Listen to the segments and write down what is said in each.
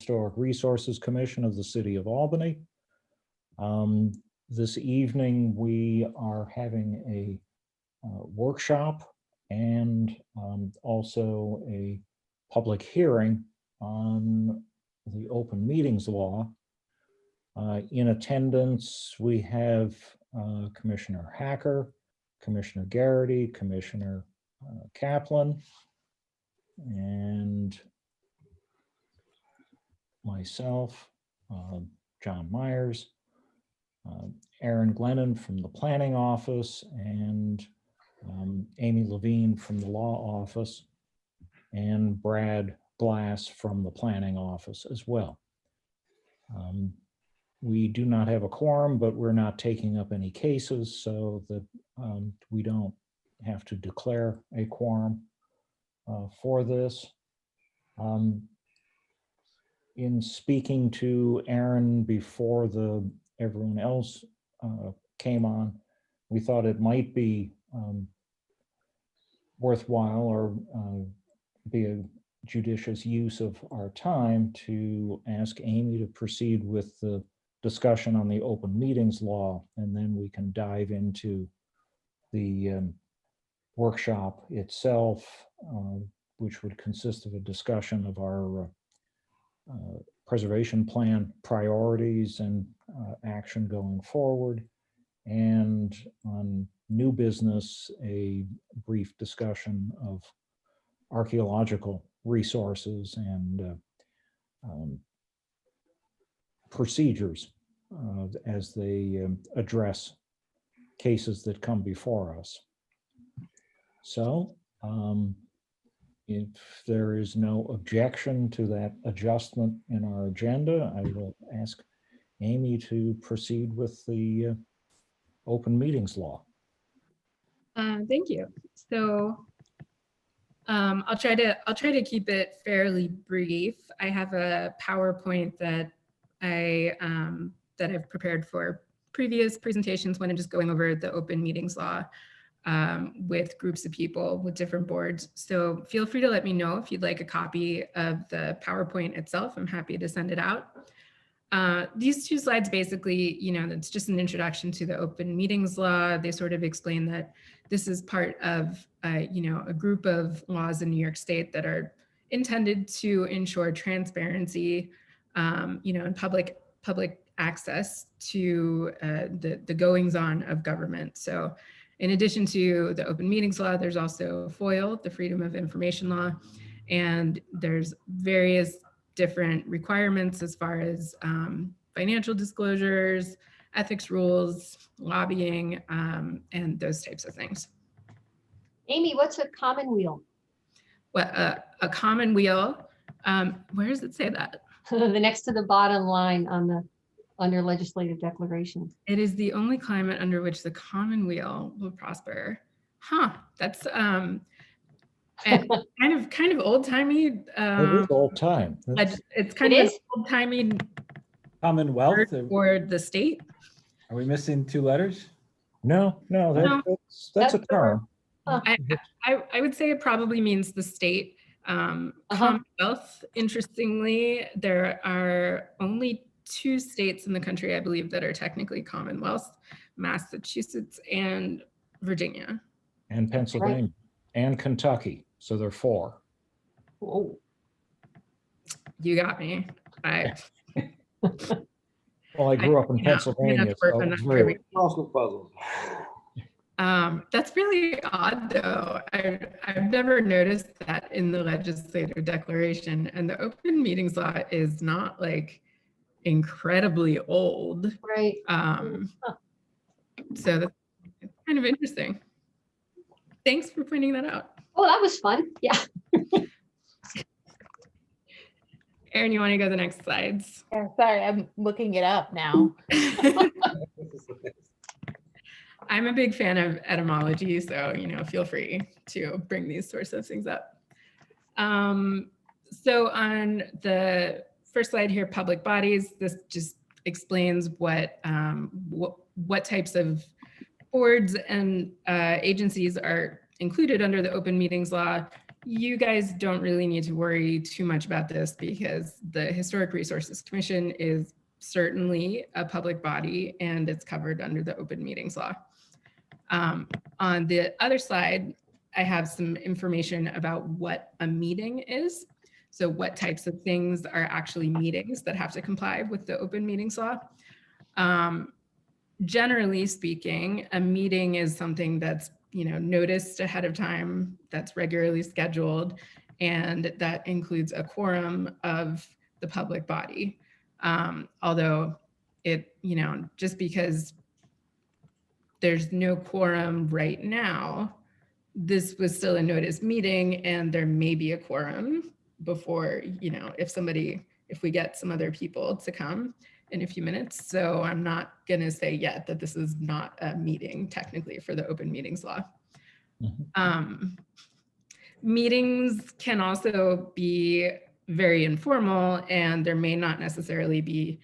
Historic Resources Commission of the City of Albany. This evening, we are having a workshop and also a public hearing on the open meetings law. In attendance, we have Commissioner Hacker, Commissioner Garrity, Commissioner Kaplan, and myself, John Myers, Aaron Glennon from the Planning Office, and Amy Levine from the Law Office, and Brad Glass from the Planning Office as well. We do not have a quorum, but we're not taking up any cases, so that we don't have to declare a quorum for this. In speaking to Aaron before everyone else came on, we thought it might be worthwhile or be a judicious use of our time to ask Amy to proceed with the discussion on the open meetings law, and then we can dive into the workshop itself, which would consist of a discussion of our preservation plan priorities and action going forward, and on new business, a brief discussion of archaeological resources and procedures as they address cases that come before us. So if there is no objection to that adjustment in our agenda, I will ask Amy to proceed with the open meetings law. Thank you. So I'll try to keep it fairly brief. I have a PowerPoint that I've prepared for previous presentations when I'm just going over the open meetings law with groups of people with different boards. So feel free to let me know if you'd like a copy of the PowerPoint itself. I'm happy to send it out. These two slides basically, it's just an introduction to the open meetings law. They sort of explain that this is part of, a group of laws in New York State that are intended to ensure transparency, and public access to the goings on of government. So in addition to the open meetings law, there's also FOIL, the Freedom of Information Law, and there's various different requirements as far as financial disclosures, ethics rules, lobbying, and those types of things. Amy, what's a commonweal? What a commonweal? Where does it say that? The next to the bottom line under legislative declaration. It is the only climate under which the commonweal will prosper. Huh? That's and kind of old timey. It is old time. It's kind of old timey. Commonwealth for the state. Are we missing two letters? No, that's a term. I would say it probably means the state. Commonwealth, interestingly, there are only 2 states in the country, I believe, that are technically commonwealths: Massachusetts and Virginia. And Pennsylvania, right. And Kentucky. So there are 4. Whoa. You got me. Well, I grew up in Pennsylvania. That's really odd, though. I've never noticed that in the legislative declaration, and the open meetings law is not like incredibly old. Right. So that's kind of interesting. Thanks for pointing that out. Oh, that was fun. Yeah. Erin, you want to go to the next slides? Yeah, sorry, I'm looking it up now. I'm a big fan of etymology, so feel free to bring these sorts of things up. So on the first slide here, public bodies, this just explains what types of boards and agencies are included under the open meetings law. you guys don't really need to worry too much about this because the Historic Resources Commission is certainly a public body and it's covered under the open meetings law. On the other slide, I have some information about what a meeting is. So what types of things are actually meetings that have to comply with the open meetings law. Generally speaking, a meeting is something that's noticed ahead of time, that's regularly scheduled, and that includes a quorum of the public body. Although it, just because there's no quorum right now, this was still a noticed meeting and there may be a quorum before, if we get some other people to come in a few minutes. So I'm not gonna say yet that this is not a meeting technically for the open meetings law. Meetings can also be very informal and there may not necessarily be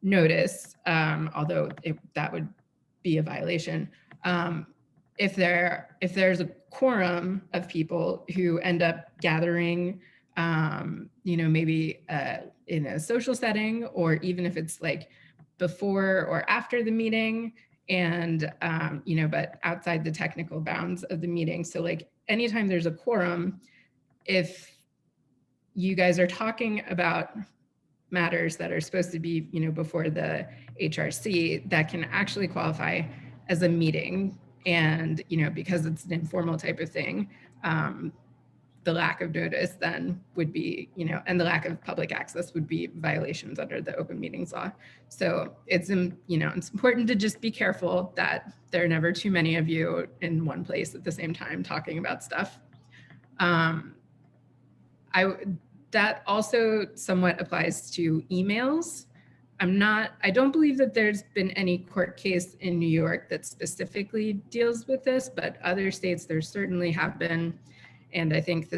notice, although that would be a violation. If there's a quorum of people who end up gathering, maybe in a social setting, or even if it's like before or after the meeting, and but outside the technical bounds of the meeting. So like anytime there's a quorum, if you guys are talking about matters that are supposed to be, before the HRC, that can actually qualify as a meeting. And, because it's an informal type of thing, the lack of notice then would be, and the lack of public access would be violations under the open meetings law. So it's, it's important to just be careful that there are never too many of you in one place at the same time talking about stuff. That also somewhat applies to emails. I don't believe that there's been any court case in New York that specifically deals with this, but other states there certainly have been. And I think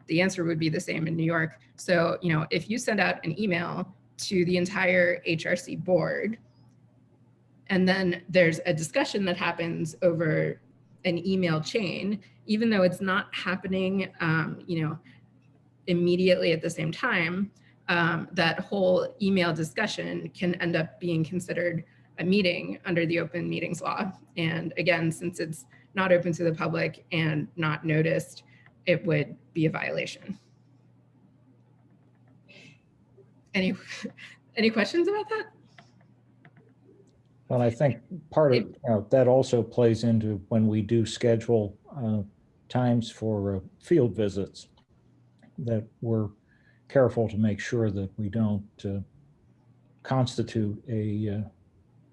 the answer would be the same in New York. So, if you send out an email to the entire HRC board, and then there's a discussion that happens over an email chain, even though it's not happening, immediately at the same time, that whole email discussion can end up being considered a meeting under the open meetings law. And again, since it's not open to the public and not noticed, it would be a violation. Any questions about that? Well, I think part of that also plays into when we do schedule times for field visits, that we're careful to make sure that we don't constitute an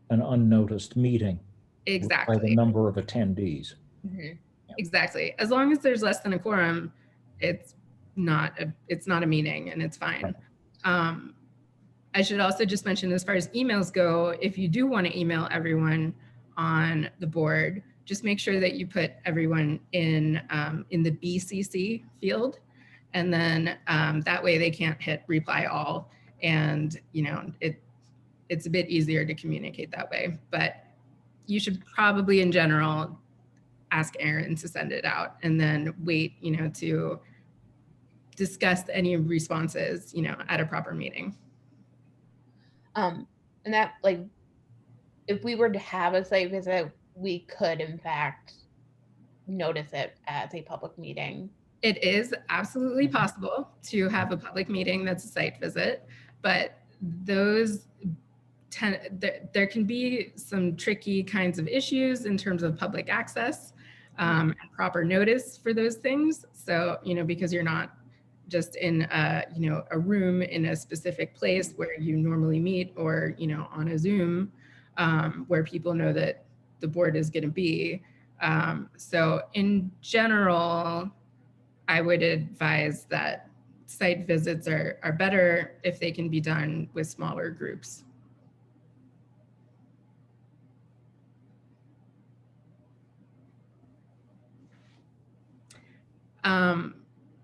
unnoticed meeting. Exactly. By the number of attendees. Mhm. Exactly. As long as there's less than a quorum, it's not a meeting and it's fine. I should also just mention, as far as emails go, if you do want to email everyone on the board, just make sure that you put everyone in the BCC field. And then that way they can't hit reply all. And, it's a bit easier to communicate that way. But you should probably, in general, ask Aaron to send it out and then wait, to discuss any responses, at a proper meeting. And that, like, if we were to have a site visit, we could in fact notice it as a public meeting. It is absolutely possible to have a public meeting that's a site visit, but there can be some tricky kinds of issues in terms of public access, and proper notice for those things. So, because you're not just in a room in a specific place where you normally meet, or, on a Zoom, where people know that the board is going to be. So in general, I would advise that site visits are better if they can be done with smaller groups.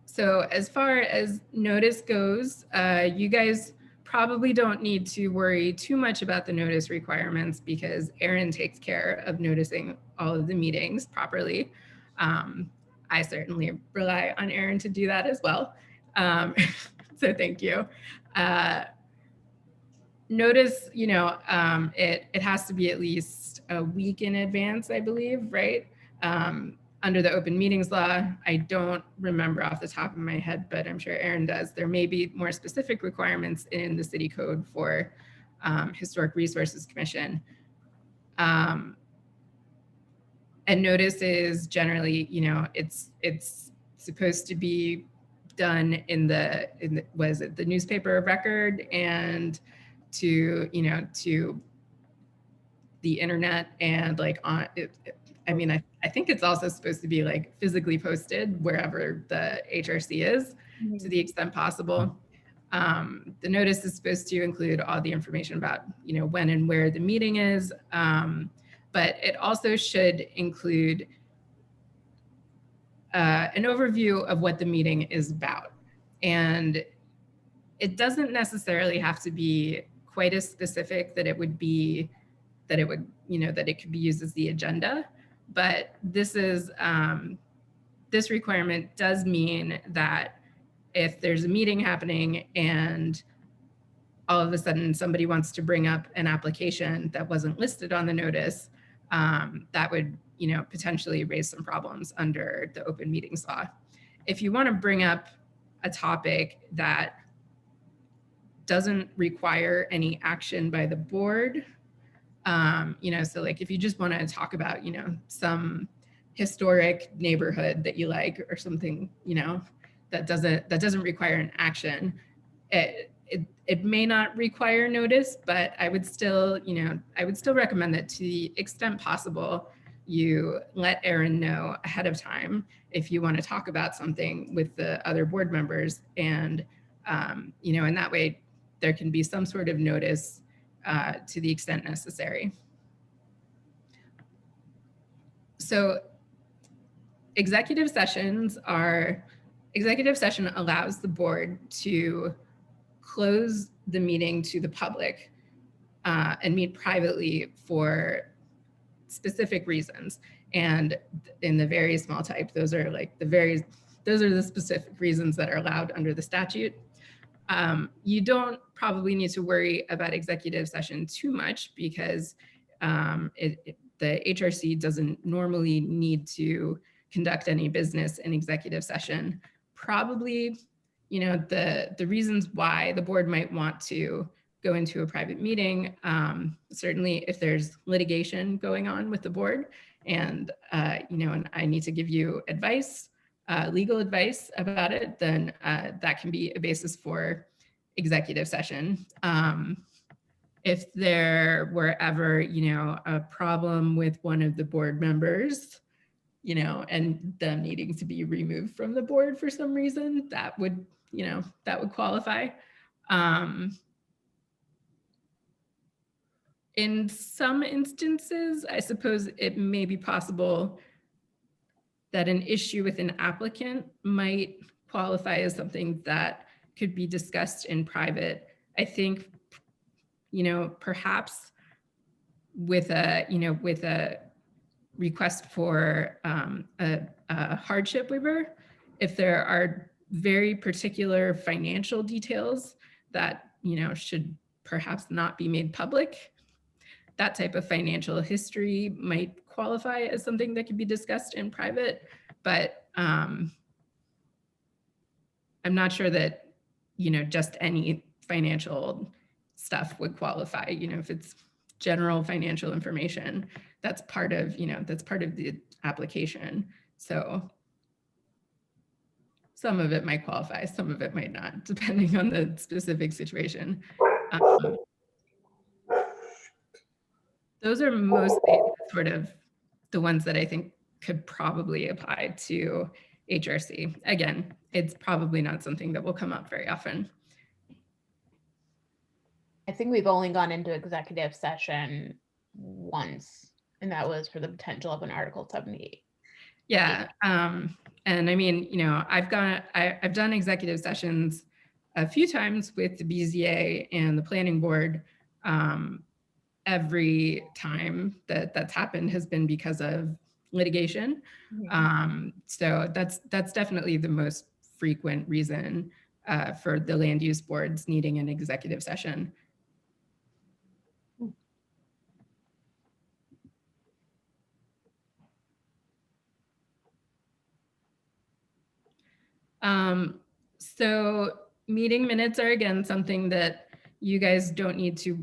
So as far as notice goes, you guys probably don't need to worry too much about the notice requirements because Aaron takes care of noticing all of the meetings properly. I certainly rely on Erin to do that as well. So thank you. Notice, it has to be at least a week in advance, I believe, right? Under the open meetings law, I don't remember off the top of my head, but I'm sure Erin does. There may be more specific requirements in the city code for Historic Resources Commission. And notice is generally, it's supposed to be done in the newspaper of record and to the internet and like on it. I think it's also supposed to be like physically posted wherever the HRC is to the extent possible. The notice is supposed to include all the information about, when and where the meeting is. But it also should include an overview of what the meeting is about. And it doesn't necessarily have to be quite as specific that it could be used as the agenda. But this requirement does mean that if there's a meeting happening and all of a sudden somebody wants to bring up an application that wasn't listed on the notice, that would, potentially raise some problems under the open meetings law. If you want to bring up a topic that doesn't require any action by the board, so like if you just want to talk about, some historic neighborhood that you like or something, that doesn't require an action, it may not require notice, but I would still recommend that to the extent possible, you let Erin know ahead of time if you want to talk about something with the other board members, and and that way there can be some sort of notice to the extent necessary. So executive session allows the board to close the meeting to the public and meet privately for specific reasons. And in the very small type, those are the specific reasons that are allowed under the statute. You don't probably need to worry about executive session too much because the HRC doesn't normally need to conduct any business in executive session. Probably, the reasons why the board might want to go into a private meeting, certainly if there's litigation going on with the board and, and I need to give you advice, legal advice about it, then that can be a basis for executive session. If there were ever, a problem with one of the board members, and them needing to be removed from the board for some reason, that would qualify. In some instances, I suppose it may be possible that an issue with an applicant might qualify as something that could be discussed in private. I think, perhaps with a request for a hardship waiver, if there are very particular financial details that, should perhaps not be made public, that type of financial history might qualify as something that could be discussed in private, but I'm not sure that, just any financial stuff would qualify. If it's general financial information, that's part of the application. So some of it might qualify, some of it might not, depending on the specific situation. Those are mostly sort of the ones that I think could probably apply to HRC. Again, it's probably not something that will come up very often. I think we've only gone into executive session once, and that was for the potential of an Article 78. Yeah, and I mean, I've done executive sessions a few times with the BZA and the planning board. Every time that's happened has been because of, litigation. Mhm. So that's definitely the most frequent reason for the land use boards needing an executive session. So meeting minutes are again something that you guys don't need to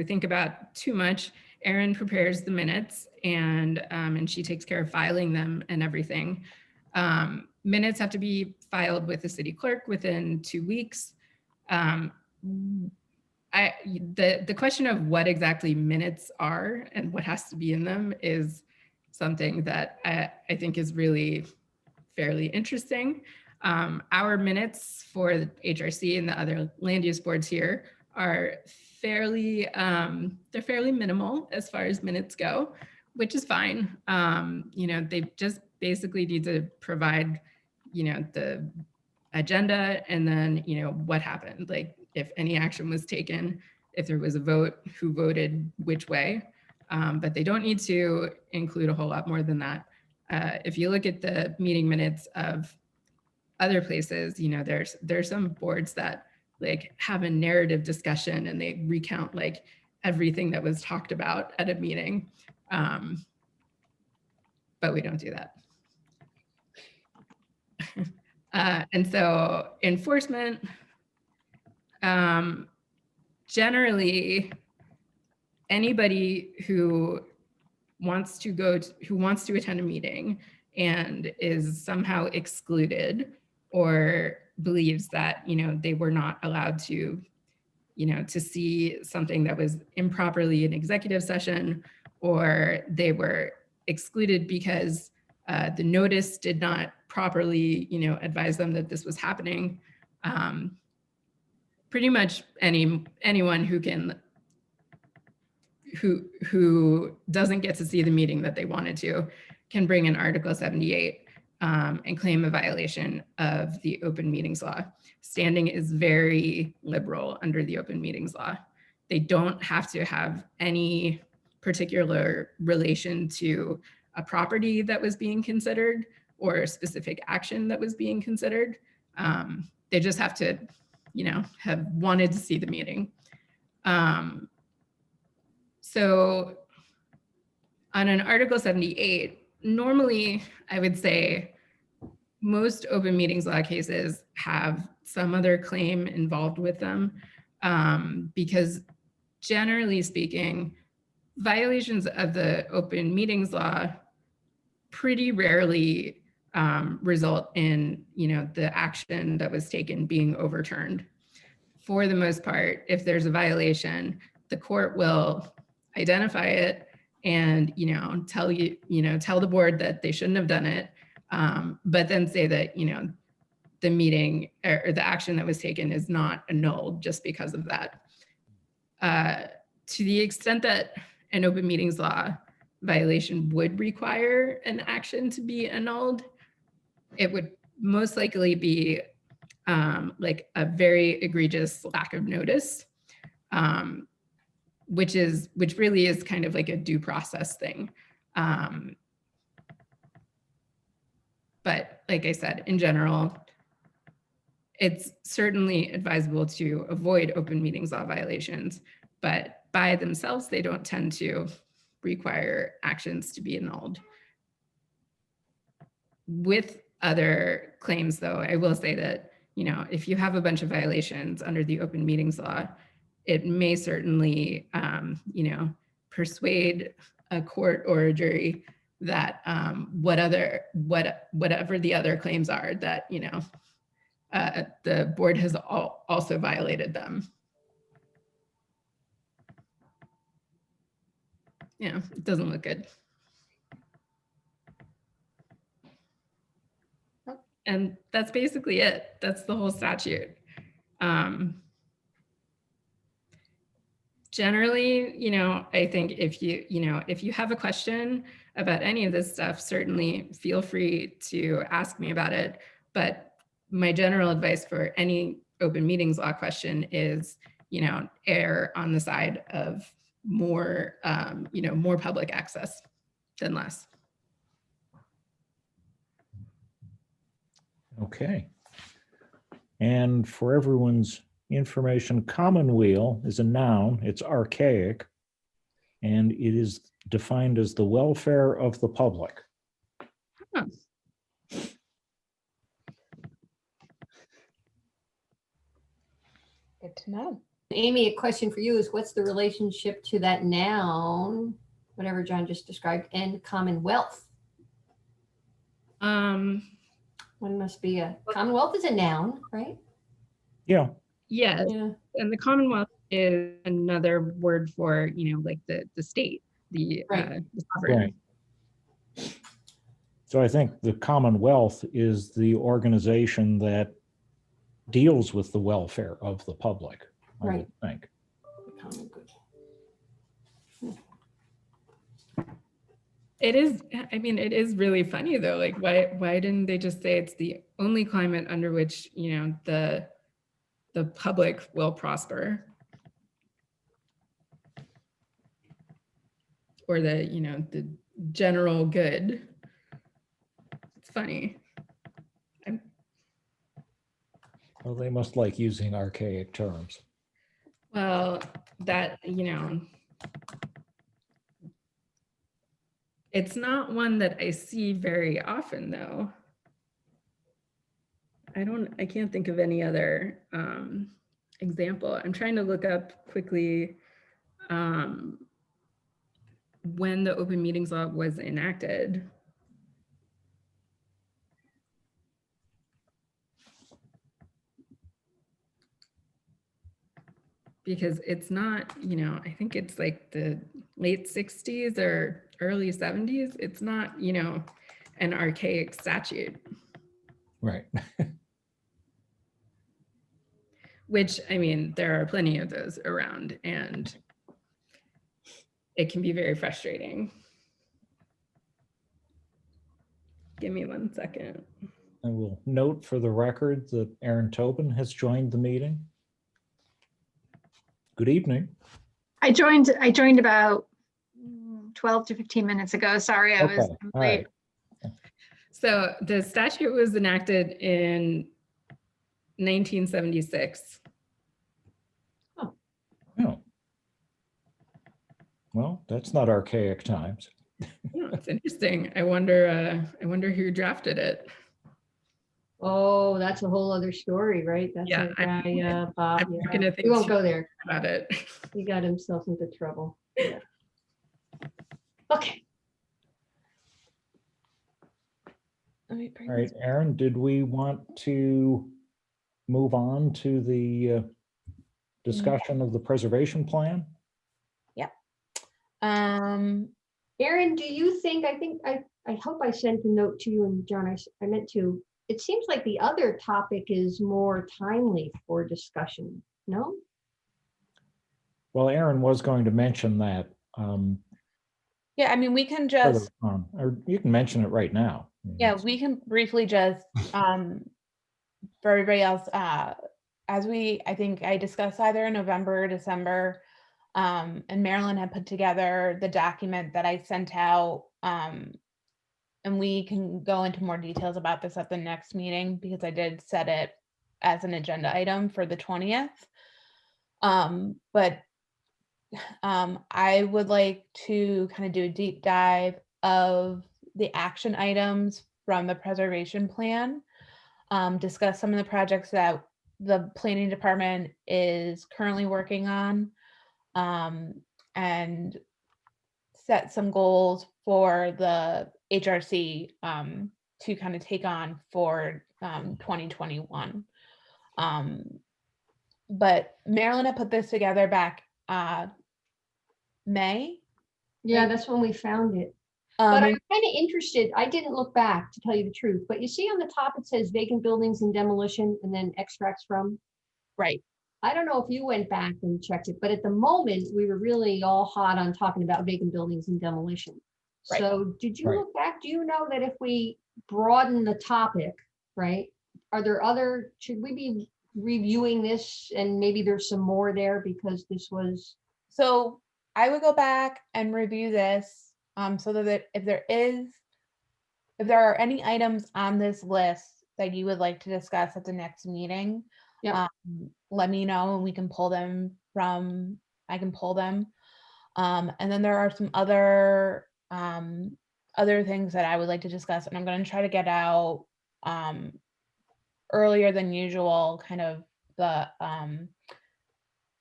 think about too much. Erin prepares the minutes and she takes care of filing them and everything. Minutes have to be filed with the city clerk within 2 weeks. The question of what exactly minutes are and what has to be in them is something that I think is really fairly interesting. Our minutes for the HRC and the other land use boards here are fairly, they're fairly minimal as far as minutes go, which is fine. You know, they just basically need to provide, you know, the agenda and then, you know, what happened, like if any action was taken, if there was a vote, who voted which way. But they don't need to include a whole lot more than that. If you look at the meeting minutes of other places, you know, there's some boards that like have a narrative discussion and they recount like everything that was talked about at a meeting. But we don't do that. And so enforcement, generally anybody who wants to attend a meeting and is somehow excluded or believes that, you know, they were not allowed to, you know, to see something that was improperly in executive session, or they were excluded because the notice did not properly, you know, advise them that this was happening. Pretty much anyone who doesn't get to see the meeting that they wanted to can bring in Article 78 and claim a violation of the open meetings law. Standing is very liberal under the open meetings law. They don't have to have any particular relation to a property that was being considered or a specific action that was being considered. They just have to, you know, have wanted to see the meeting. So on an Article 78, normally I would say most open meetings law cases have some other claim involved with them because generally speaking, violations of the open meetings law pretty rarely result in, you know, the action that was taken being overturned. For the most part, if there's a violation, the court will identify it and, you know, tell the board that they shouldn't have done it, but then say that, you know, the meeting or the action that was taken is not annulled just because of that. To the extent that an open meetings law violation would require an action to be annulled, it would most likely be like a very egregious lack of notice, which really is kind of like a due process thing. But like I said, in general, it's certainly advisable to avoid open meetings law violations, but by themselves, they don't tend to require actions to be annulled. With other claims, though, I will say that, you know, if you have a bunch of violations under the open meetings law, it may certainly, you know, persuade a court or a jury that whatever the other claims are, that, you know, the board has also violated them. You know, it doesn't look good. And that's basically it. That's the whole statute. Generally, you know, I think if you have a question about any of this stuff, certainly feel free to ask me about it. But my general advice for any open meetings law question is, you know, err on the side of more, you know, more public access than less. Okay. And for everyone's information, commonweal is a noun. It's archaic. And it is defined as the welfare of the public. Huh. Good to know. Amy, a question for you is what's the relationship to that noun, whatever John just described, and commonwealth? Um, One must be a, commonwealth is a noun, right? Yeah, yes, Yeah. and the Commonwealth is another word for, like the state, the Right. the sovereign. right. So I think the Commonwealth is the organization that deals with the welfare of the public, I Right. would think. Common good. It is, I mean, it is really funny though. Like, why didn't they just say it's the only climate under which, the public will prosper? Or the general good. It's funny. Well, they must like using archaic terms. Well, that, it's not one that I see very often though. I can't think of any other example. I'm trying to look up quickly when the open meetings law was enacted. Because it's not, I think it's like the late 60s or early 70s. It's not, an archaic statute, Right. which, I mean, there are plenty of those around and it can be very frustrating. Give me 1 second. I will note for the record that Aaron Tobin has joined the meeting. Good evening. I joined about 12 to 15 minutes ago. Sorry, I was Okay, all late. right. So the statute was enacted in 1976. Oh. Well, that's not archaic times. Oh, it's interesting. I wonder who drafted it. Oh, that's a whole other story, right? That's Yeah, our guy, Bob. I'm not Yeah. gonna We think won't too go there. about it. He got himself into trouble. Yeah. Okay. Let me bring All right, this- Aaron, did we want to move on to the discussion of the preservation plan? Aaron, do you think, I hope I sent a note to you and John, I meant to, it seems like the other topic is more timely for discussion, no? Well, Aaron was going to mention that Yeah, I mean, we can further just, on, or you can mention it right now. yeah, we can briefly just, for everybody else, as I think I discussed either in November or December, and Marilyn had put together the document that I sent out, and we can go into more details about this at the next meeting because I did set it as an agenda item for the 20th. But I would like to kind of do a deep dive of the action items from the preservation plan, discuss some of the projects that the planning department is currently working on, and set some goals for the HRC to kind of take on for 2021. But Marilyn had put this together back May. Yeah, Right. that's when we found it. But I'm And- kind of interested, I didn't look back to tell you the truth, but you see on the top, it says vacant buildings and demolition and then extracts from. right. I don't know if you went back and checked it, but at the moment, we were really all hot on talking about vacant buildings and demolition. Right. So did you Right. look back? Do you know that if we broaden the topic, right? Are there other, should we be reviewing this and maybe there's some more there because this was, So I would go back and review this so that if there are any items on this list that you would like to discuss at the next meeting, Yeah. let me know and we can pull them from, I can pull them. And then there are some other things that I would like to discuss, and I'm going to try to get out earlier than usual, kind of the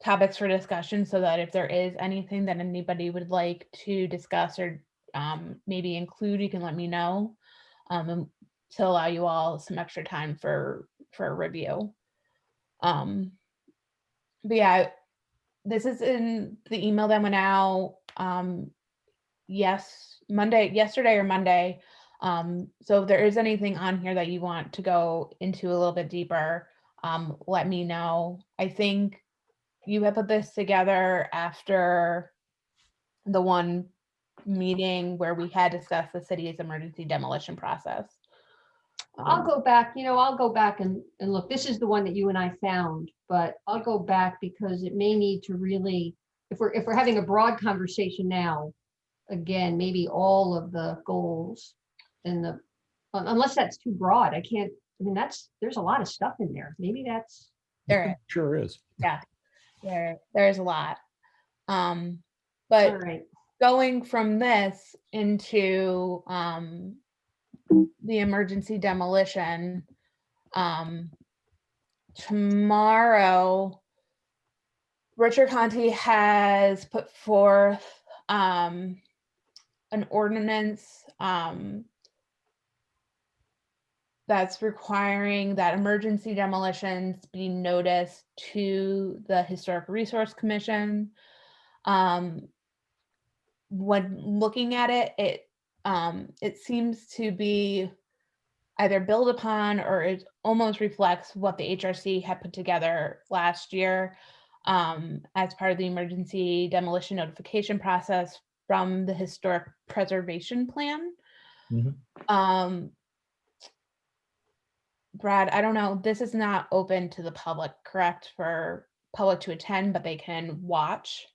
topics for discussion, so that if there is anything that anybody would like to discuss or maybe include, you can let me know, and to allow you all some extra time for a review. But yeah, this is in the email that went out yesterday or Monday. So if there is anything on here that you want to go into a little bit deeper, let me know. I think you have put this together after the one meeting where we had discussed the city's emergency demolition process. I'll go back, I'll go back and look. This is the one that you and I found, but I'll go back because it may need to really, if we're having a broad conversation now, again, maybe all of the goals and unless that's too broad, there's a lot of stuff in there. Maybe that's. There, Sure is. yeah, there's a lot. All But right. going from this into the emergency demolition, tomorrow, Richard Conti has put forth an ordinance that's requiring that emergency demolitions be noticed to the Historic Resource Commission. When looking at it, it seems to be either built upon or it almost reflects what the HRC had put together last year as part of the emergency demolition notification process from the Historic Preservation Plan. Mhm. Brad, I don't know, this is not open to the public, correct, for public to attend, but they can watch?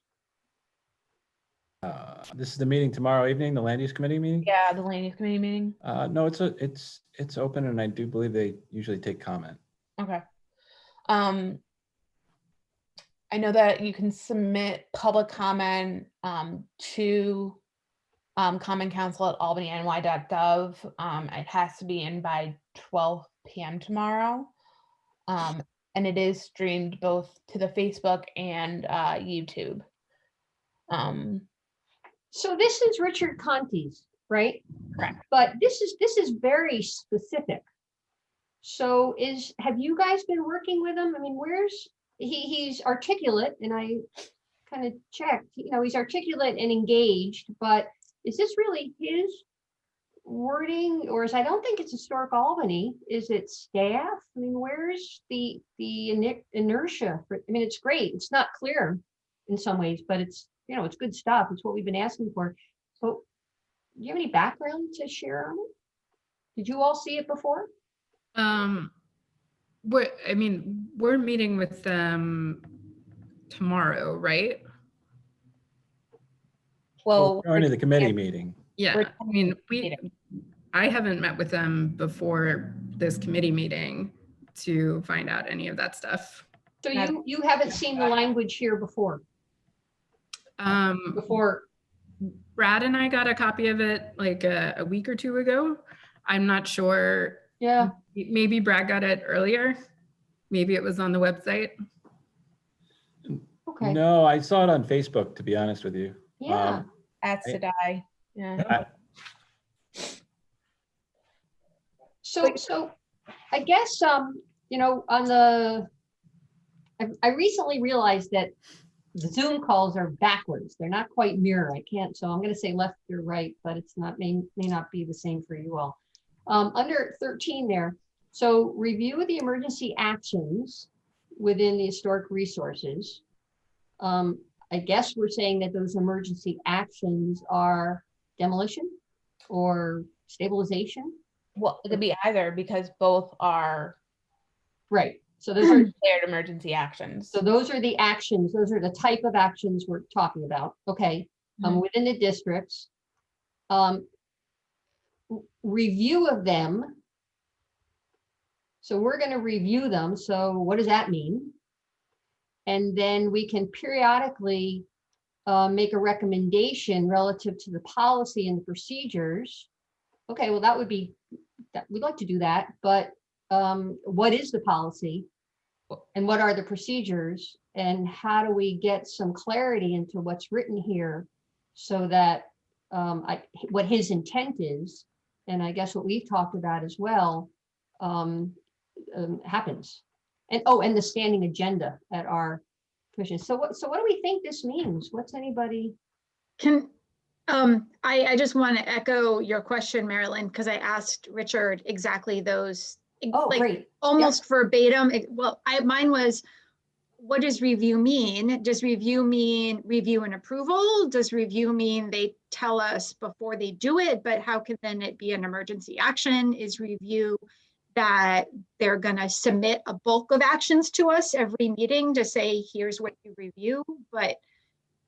This is the meeting tomorrow evening, the land use committee meeting? Yeah, the land use committee meeting? No, it's open, and I do believe they usually take comment. Okay. I know that you can submit public comment to Common Council at albanyny.gov. It has to be in by 12 p.m. tomorrow. And it is streamed both to the Facebook and YouTube. So this is Richard Conti's, right? Correct. But this is very specific. So have you guys been working with him? I mean, he's articulate, and I kind of checked, he's articulate and engaged, but is this really his wording, or I don't think it's Historic Albany. Is it staff? I mean, where's the inertia for, it's great. It's not clear in some ways, but it's, it's good stuff. It's what we've been asking for. So do you have any background to share on it? Did you all see it before? We're meeting with them tomorrow, right? Well, We're going to the committee meeting. Yeah, We're- I haven't met with them before this committee meeting to find out any of that stuff. So you haven't seen the language here before? Brad and I got a copy of it like a week or two ago. I'm not sure. Yeah. Maybe Brad got it earlier. Maybe it was on the website. Okay. No, I saw it on Facebook, to be honest with you. Yeah. At Sedai. Yeah. So I guess, I recently realized that the Zoom calls are backwards. They're not quite mirror. I can't, so I'm going to say left or right, but it's not, may not be the same for you all. Under 13 there, so review of the emergency actions within the historic resources. I guess we're saying that those emergency actions are demolition or stabilization. Well, it could be either, because both are Right. So those are declared emergency actions. So those are the actions, those are the type of actions we're talking about, okay, within the districts. Review of them So we're going to review them. So what does that mean? And then we can periodically make a recommendation relative to the policy and the procedures. Okay, well, that would be, we'd like to do that, but what is the policy? And what are the procedures? And how do we get some clarity into what's written here so that what his intent is, and I guess what we've talked about as well, happens. And and the standing agenda at our commission. So what do we think this means? What's anybody? Can, I just want to echo your question, Marilyn, because I asked Richard exactly those, Oh, like great. almost verbatim. Well, mine was, what does review mean? Does review mean review and approval? Does review mean they tell us before they do it, but how can then it be an emergency action? Is review that they're going to submit a bulk of actions to us every meeting to say, here's what you review? But,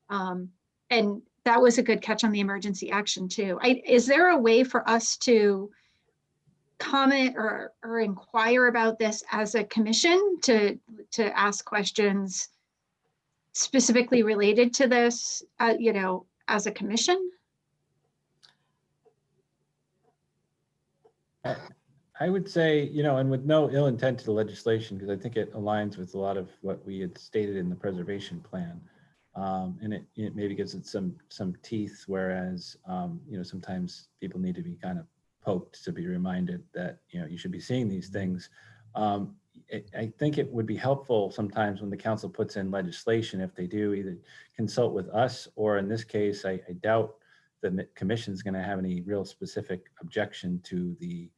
and that was a good catch on the emergency action too. Is there a way for us to comment or inquire about this as a commission, to ask questions specifically related to this, you know, as a commission? I would say, you know, and with no ill intent to the legislation, because I think it aligns with a lot of what we had stated in the preservation plan. And it maybe gives it some teeth, whereas, you know, sometimes people need to be kind of poked to be reminded that, you know, you should be seeing these things. I think it would be helpful sometimes when the council puts in legislation, if they do either consult with us, or in this case, I doubt the commission is going to have any real specific objection to the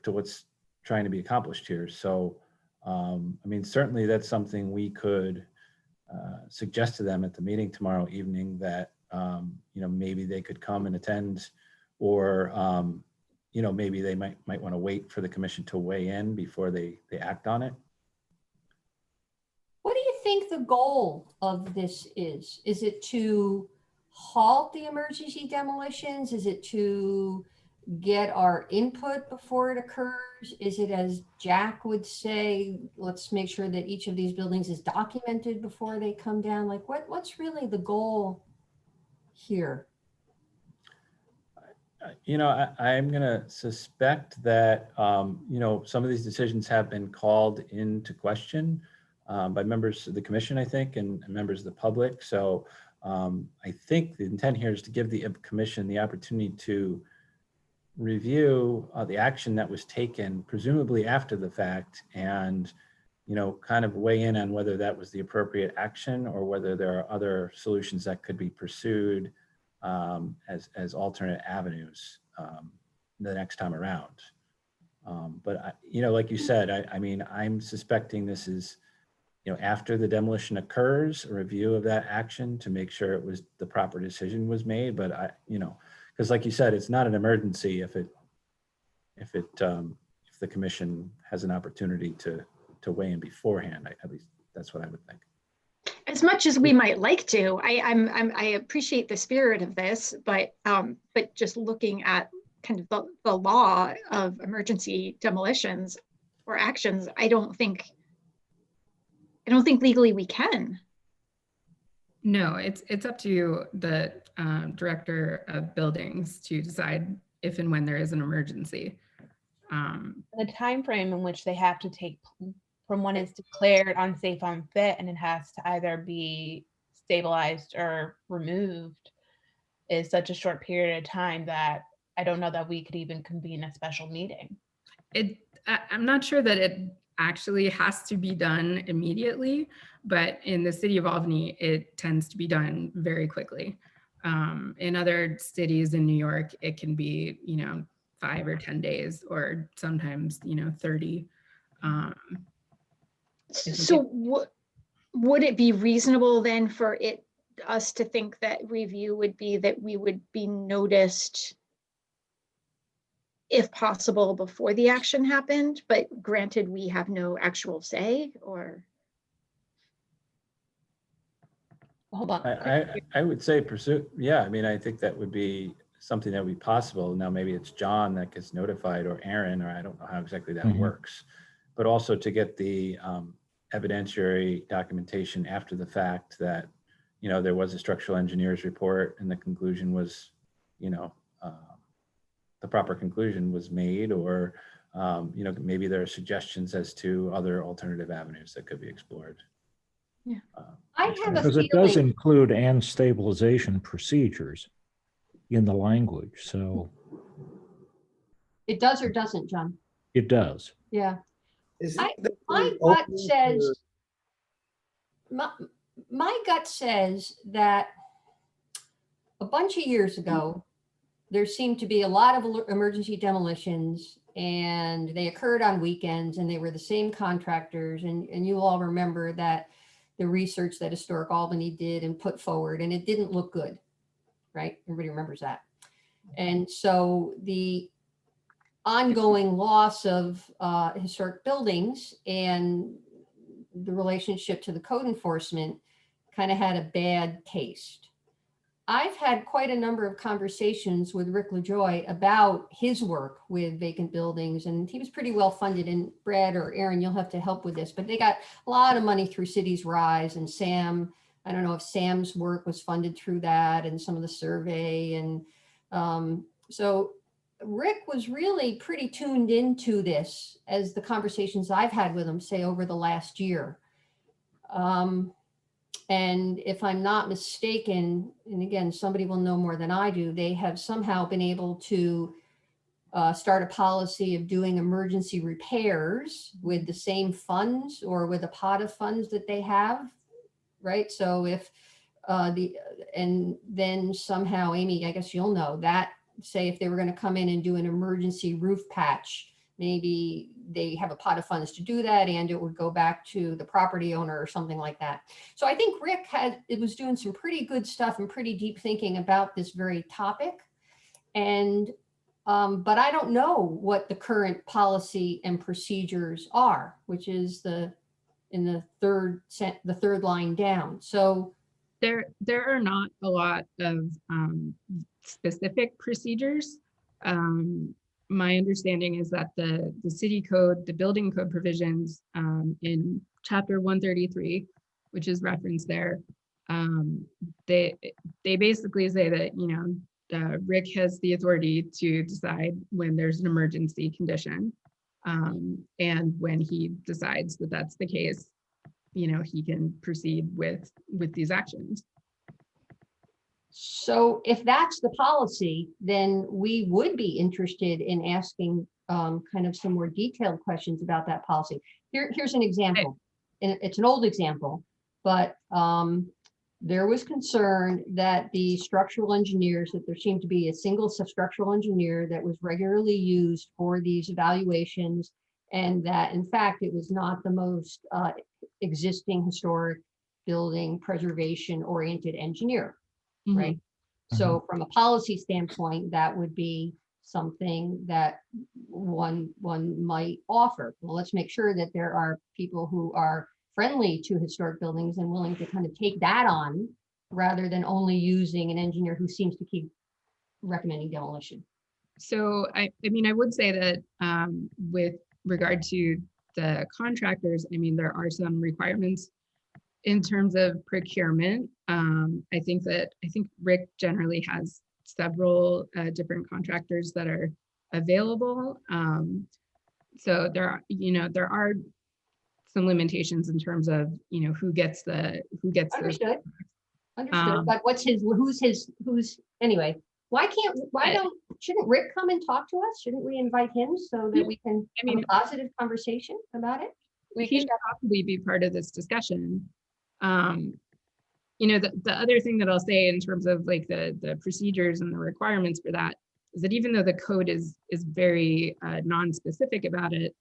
to what's trying to be accomplished here. So, I mean, certainly that's something we could suggest to them at the meeting tomorrow evening, that, you know, maybe they could come and attend, or, you know, maybe they might want to wait for the commission to weigh in before they act on it. What do you think the goal of this is? Is it to halt the emergency demolitions? Is it to get our input before it occurs? Is it, as Jack would say, let's make sure that each of these buildings is documented before they come down? Like, what's really the goal here? You know, I'm going to suspect that, you know, some of these decisions have been called into question by members of the commission, I think, and members of the public. So I think the intent here is to give the commission the opportunity to review the action that was taken, presumably after the fact, and, you know, kind of weigh in on whether that was the appropriate action, or whether there are other solutions that could be pursued as alternate avenues the next time around. But you know, like you said, I mean, I'm suspecting this is, you know, after the demolition occurs, a review of that action to make sure it was the proper decision was made. But you know, because like you said, it's not an emergency if the commission has an opportunity to weigh in beforehand. At least that's what I would think. As much as we might like to, I appreciate the spirit of this, but just looking at kind of the law of emergency demolitions or actions, I don't think legally we can. No, it's up to the director of buildings to decide if and when there is an emergency. The time frame in which they have to take from when it's declared unsafe, unfit, and it has to either be stabilized or removed is such a short period of time that I don't know that we could even convene a special meeting. I'm not sure that it actually has to be done immediately, but in the city of Albany, it tends to be done very quickly. In other cities in New York, it can be, you know, 5 or 10 days, or sometimes, you know, 30. So would it be reasonable then for us to think that review would be that we would be noticed, if possible, before the action happened, but granted we have no actual say? Or Hold on. I would say pursue. Yeah, I mean, I think that would be something that would be possible. Now, maybe it's John that gets notified, or Aaron, or I don't know how exactly that Mhm. works. But also to get the evidentiary documentation after the fact that, there was a structural engineer's report and the conclusion was, the proper conclusion was made, or, maybe there are suggestions as to other alternative avenues that could be explored. Yeah. I have a Because it does feeling, include and stabilization procedures in the language, so it does or doesn't, John? it does. Yeah. Is I- it My gut says, my gut says that a bunch of years ago, there seemed to be a lot of emergency demolitions, and they occurred on weekends, and they were the same contractors. And you all remember that the research that Historic Albany did and put forward, and it didn't look good, right? Everybody remembers that. And so the ongoing loss of historic buildings and the relationship to the code enforcement kind of had a bad taste. I've had quite a number of conversations with Rick LaJoy about his work with vacant buildings, and he was pretty well funded. And Brad or Aaron, you'll have to help with this, but they got a lot of money through Cities Rise, and Sam, I don't know if Sam's work was funded through that and some of the survey. And so Rick was really pretty tuned into this as the conversations I've had with him, say, over the last year. And if I'm not mistaken, and again, somebody will know more than I do, they have somehow been able to start a policy of doing emergency repairs with the same funds or with a pot of funds that they have, right? So if and then somehow, Amy, I guess you'll know that, say if they were going to come in and do an emergency roof patch, maybe they have a pot of funds to do that, and it would go back to the property owner or something like that. So I think Rick was doing some pretty good stuff and pretty deep thinking about this very topic. And, but I don't know what the current policy and procedures are, which is in the third line down. So There are not a lot of specific procedures. My understanding is that the city code, the building code provisions in chapter 133, which is referenced there, they basically say that Rick has the authority to decide when there's an emergency condition, and when he decides that that's the case, he can proceed with these actions. So if that's the policy, then we would be interested in asking kind of some more detailed questions about that policy. Here's an example, and it's an old example, but there was concern that the structural engineers, that there seemed to be a single structural engineer that was regularly used for these evaluations, and that in fact it was not the most existing historic building preservation oriented engineer. Right. So from a policy standpoint, that would be something that one might offer. Well, let's make sure that there are people who are friendly to historic buildings and willing to kind of take that on, rather than only using an engineer who seems to keep recommending demolition. So I mean, I would say that with regard to the contractors, I mean, there are some requirements in terms of procurement. I think Rick generally has several different contractors that are available. So there are some limitations in terms of who gets Understood. But who's anyway? Shouldn't Rick come and talk to us? Shouldn't we invite him so that we can have a positive conversation about it? He should probably be part of this discussion. The other thing that I'll say in terms of like the procedures and the requirements for that is that even though the code is very non-specific about it,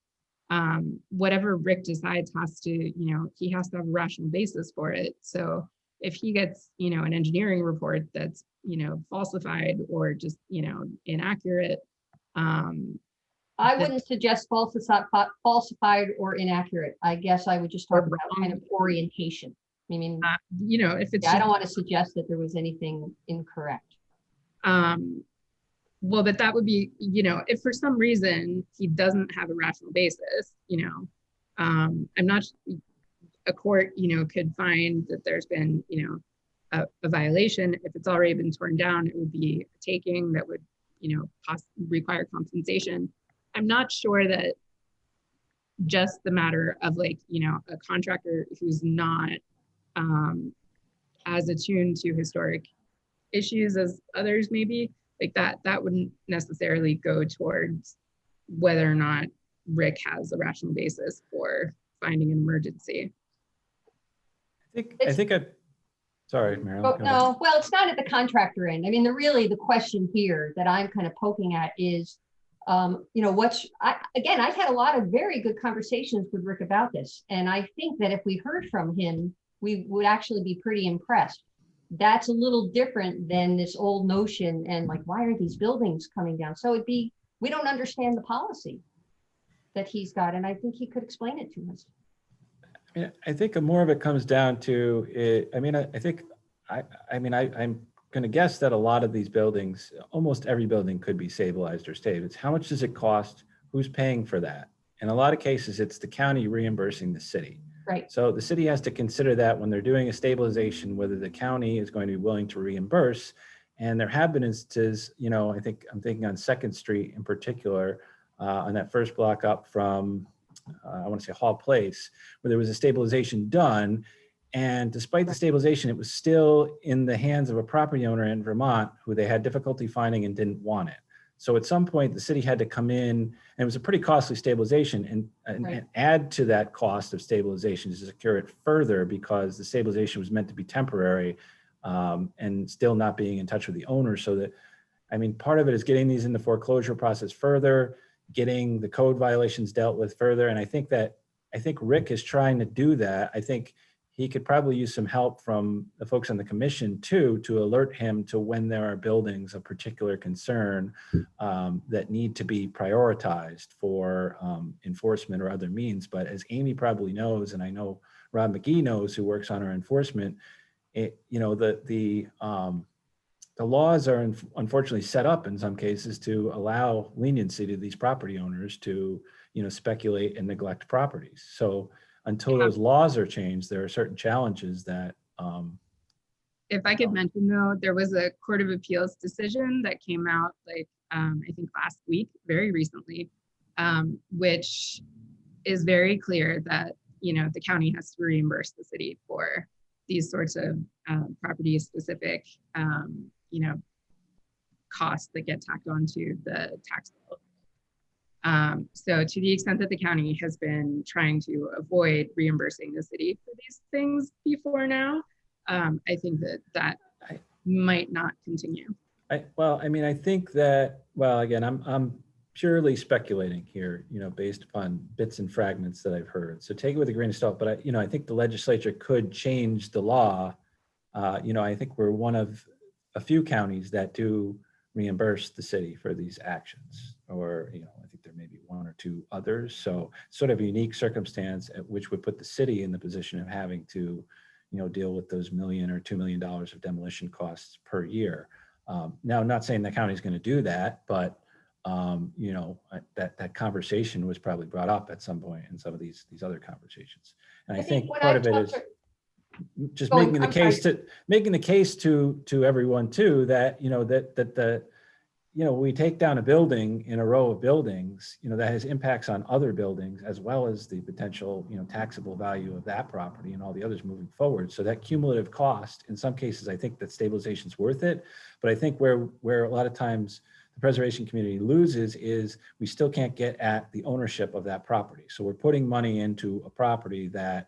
whatever Rick decides he has to have a rational basis for it. So if he gets, an engineering report that's, falsified or just, inaccurate. I wouldn't suggest falsified or inaccurate. I guess I would just talk about kind of orientation. I mean, if it's, I don't want to suggest that there was anything incorrect. Well, but that would be, if for some reason he doesn't have a rational basis, I'm not, a court, could find that there's been, a violation. If it's already been torn down, it would be a taking that would, require compensation. I'm not sure that just the matter of like, a contractor who's not as attuned to historic issues as others maybe, like that wouldn't necessarily go towards whether or not Rick has a rational basis for finding an emergency. Sorry, Marilyn. Oh, go ahead. no, well, it's not at the contractor end. I mean, the question here that I'm kind of poking at is, again, I've had a lot of very good conversations with Rick about this. And I think that if we heard from him, we would actually be pretty impressed. That's a little different than this old notion and like, why are these buildings coming down? So we don't understand the policy that he's got. And I think he could explain it to us. I think more of it comes down to it. I'm going to guess that a lot of these buildings, almost every building could be stabilized or stayed. It's how much does it cost? Who's paying for that? In a lot of cases, it's the county reimbursing the city. Right. So the city has to consider that when they're doing a stabilization, whether the county is going to be willing to reimburse. And there have been instances, I think I'm thinking on 2nd Street in particular, on that first block up from, I want to say Hall Place, where there was a stabilization done. And despite the stabilization, it was still in the hands of a property owner in Vermont who they had difficulty finding and didn't want it. So at some point, the city had to come in, and it was a pretty costly stabilization, and add to that cost of stabilization to secure it further, because the stabilization was meant to be temporary, and still not being in touch with the owner. So that, part of it is getting these in the foreclosure process further, getting the code violations dealt with further. And I think Rick is trying to do that. I think he could probably use some help from the folks on the commission too, to alert him to when there are buildings of particular concern that need to be prioritized for enforcement or other means. But as Amy probably knows, and I know Rob McGee knows, who works on our enforcement, the laws are unfortunately set up in some cases to allow leniency to these property owners to, speculate and neglect properties. So until those laws are changed, there are certain challenges that. If I could mention though, there was a Court of Appeals decision that came out I think last week, very recently, which is very clear that, the county has to reimburse the city for these sorts of property specific, costs that get tacked onto the tax bill. So to the extent that the county has been trying to avoid reimbursing the city for these things before now, I think that might not continue. I think that, again, I'm purely speculating here, based upon bits and fragments that I've heard. So take it with a grain of salt, but I think the legislature could change the law. I think we're one of a few counties that do reimburse the city for these actions, or, I think there may be one or two others. So sort of a unique circumstance at which would put the city in the position of having to, deal with those $1 million or $2 million of demolition costs per year. Now, I'm not saying the county is going to do that, but that conversation was probably brought up at some point in some of these other conversations. And I think part of it is just making the case to everyone too, that we take down a building in a row of buildings, that has impacts on other buildings, as well as the potential, taxable value of that property and all the others moving forward. So that cumulative cost, in some cases, I think that stabilization is worth it. But I think where a lot of times the preservation community loses is we still can't get at the ownership of that property. So we're putting money into a property that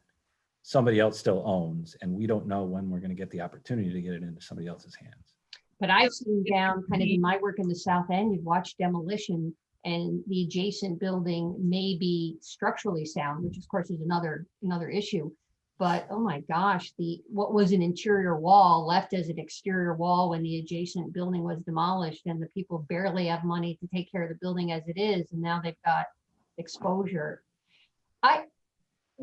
somebody else still owns, and we don't know when we're going to get the opportunity to get it into somebody else's hands. But I've seen down kind of in my work in the South End, you've watched demolition and the adjacent building may be structurally sound, which of course is another issue. But oh my gosh, what was an interior wall left as an exterior wall when the adjacent building was demolished, and the people barely have money to take care of the building as it is, and now they've got exposure.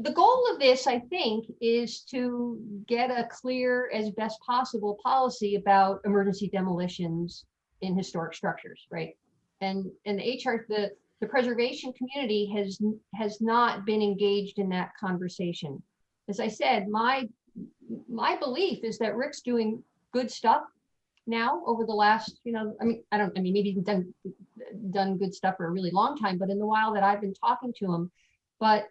The goal of this, I think, is to get a clear as best possible policy about emergency demolitions in historic structures, right? And the preservation community has not been engaged in that conversation. As I said, my belief is that Rick's doing good stuff now over the last, maybe he's done good stuff for a really long time, but in the while that I've been talking to him, but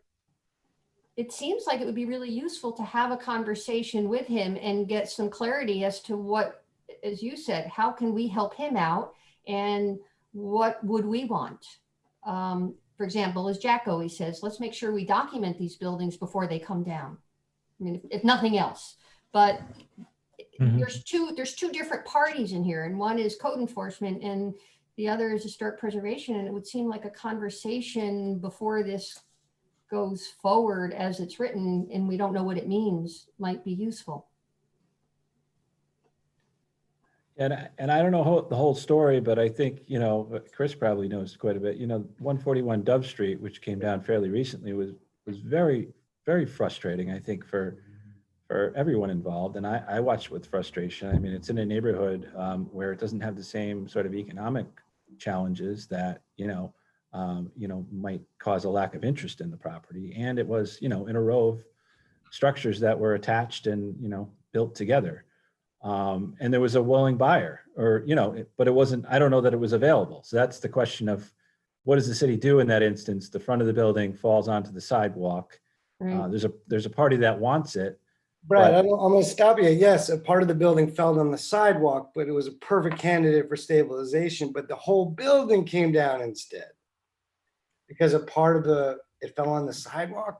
it seems like it would be really useful to have a conversation with him and get some clarity as to what, as you said, how can we help him out and what would we want? For example, as Jack always says, let's make sure we document these buildings before they come down. I mean, if nothing else, but there's two different parties in here, and one is code enforcement and the other is historic preservation. And it would seem like a conversation before this goes forward as it's written and we don't know what it means might be useful. And I don't know the whole story, but I think, Chris probably knows quite a bit. 141 Dove Street, which came down fairly recently, was very, very frustrating, I think, for everyone involved. And I watched it with frustration. I mean, it's in a neighborhood where it doesn't have the same sort of economic challenges that, might cause a lack of interest in the property. And it was, in a row of structures that were attached and, built together. And there was a willing buyer, or, but it wasn't, I don't know that it was available. So that's the question of what does the city do in that instance? The front of the building falls onto the sidewalk. Right. There's a party that wants it. Brad, I'm going to stop you. Yes, a part of the building fell on the sidewalk, but it was a perfect candidate for stabilization. But the whole building came down instead because a part of it fell on the sidewalk.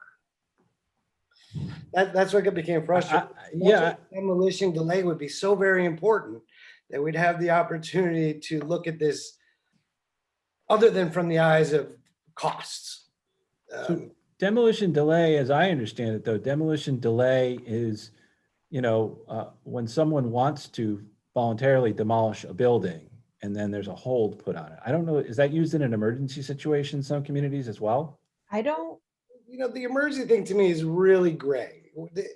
That's what became frustrating. Yeah. Demolition delay would be so very important that we'd have the opportunity to look at this other than from the eyes of costs. So demolition delay, as I understand it, though, demolition delay is, when someone wants to voluntarily demolish a building and then there's a hold put on it. I don't know, is that used in an emergency situation in some communities as well? I don't, The emergency thing to me is really gray.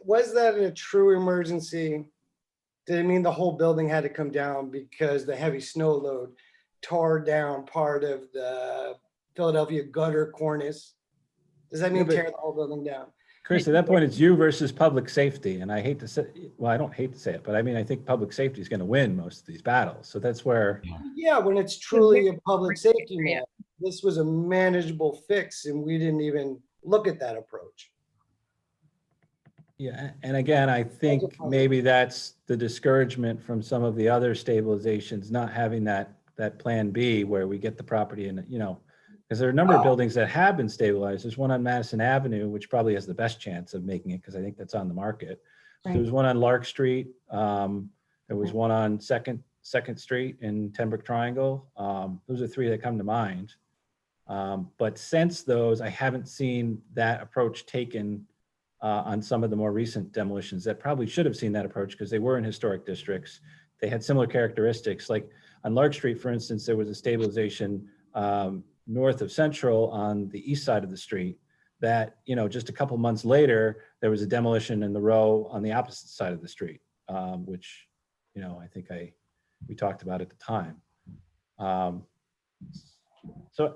Was that a true emergency? Did it mean the whole building had to come down because the heavy snow load tore down part of the Philadelphia gutter cornice? Does that mean tear the whole building down? Chris, at that point, it's you versus public safety. And I hate to say, well, I don't hate to say it, but I mean, I think public safety is going to win most of these battles. So that's where. Yeah, when it's truly a public safety matter. This was a manageable fix and we didn't even look at that approach. Yeah, and again, I think maybe that's the discouragement from some of the other stabilizations, not having that plan B where we get the property in, because there are a number of buildings that have been stabilized. There's one on Madison Avenue, which probably has the best chance of making it because I think that's on the market. Right. There was one on Lark Street. There was one on Second Street in Tenbrook Triangle. Those are three that come to mind. But since those, I haven't seen that approach taken on some of the more recent demolitions that probably should have seen that approach because they were in historic districts. They had similar characteristics. Like on Lark Street, for instance, there was a stabilization north of Central on the east side of the street that, just a couple months later, there was a demolition in the row on the opposite side of the street, which, I think we talked about at the time. So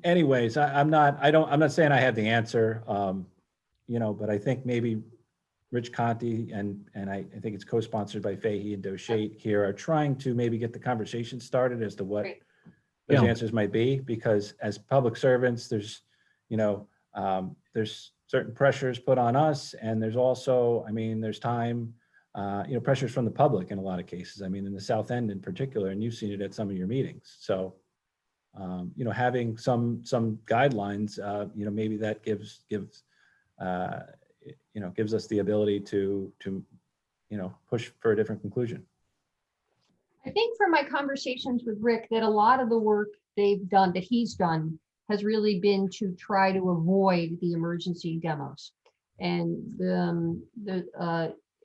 anyways, I'm not saying I have the answer, but I think maybe Rich Conti and I think it's co-sponsored by Fahey and Doshate here are trying to maybe get the conversation started as to what those answers might be, because as public servants, there's certain pressures put on us, and there's also, there's time, pressures from the public in a lot of cases. In the South End in particular, and you've seen it at some of your meetings. So, having some guidelines, maybe that gives us the ability to push for a different conclusion. I think from my conversations with Rick that a lot of the work that he's done has really been to try to avoid the emergency demos. And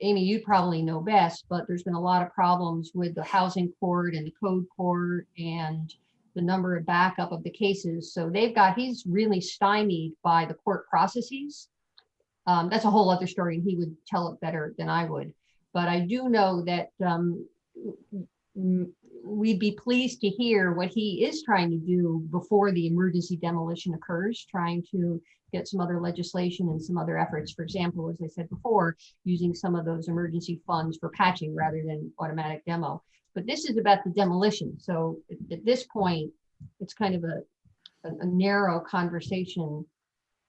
Amy, you probably know best, but there's been a lot of problems with the housing court and the code court and the number of backup of the cases. So he's really stymied by the court processes. That's a whole other story and he would tell it better than I would. But I do know that we'd be pleased to hear what he is trying to do before the emergency demolition occurs, trying to get some other legislation and some other efforts. For example, as I said before, using some of those emergency funds for patching rather than automatic demo. But this is about the demolition. So at this point, it's kind of a narrow conversation.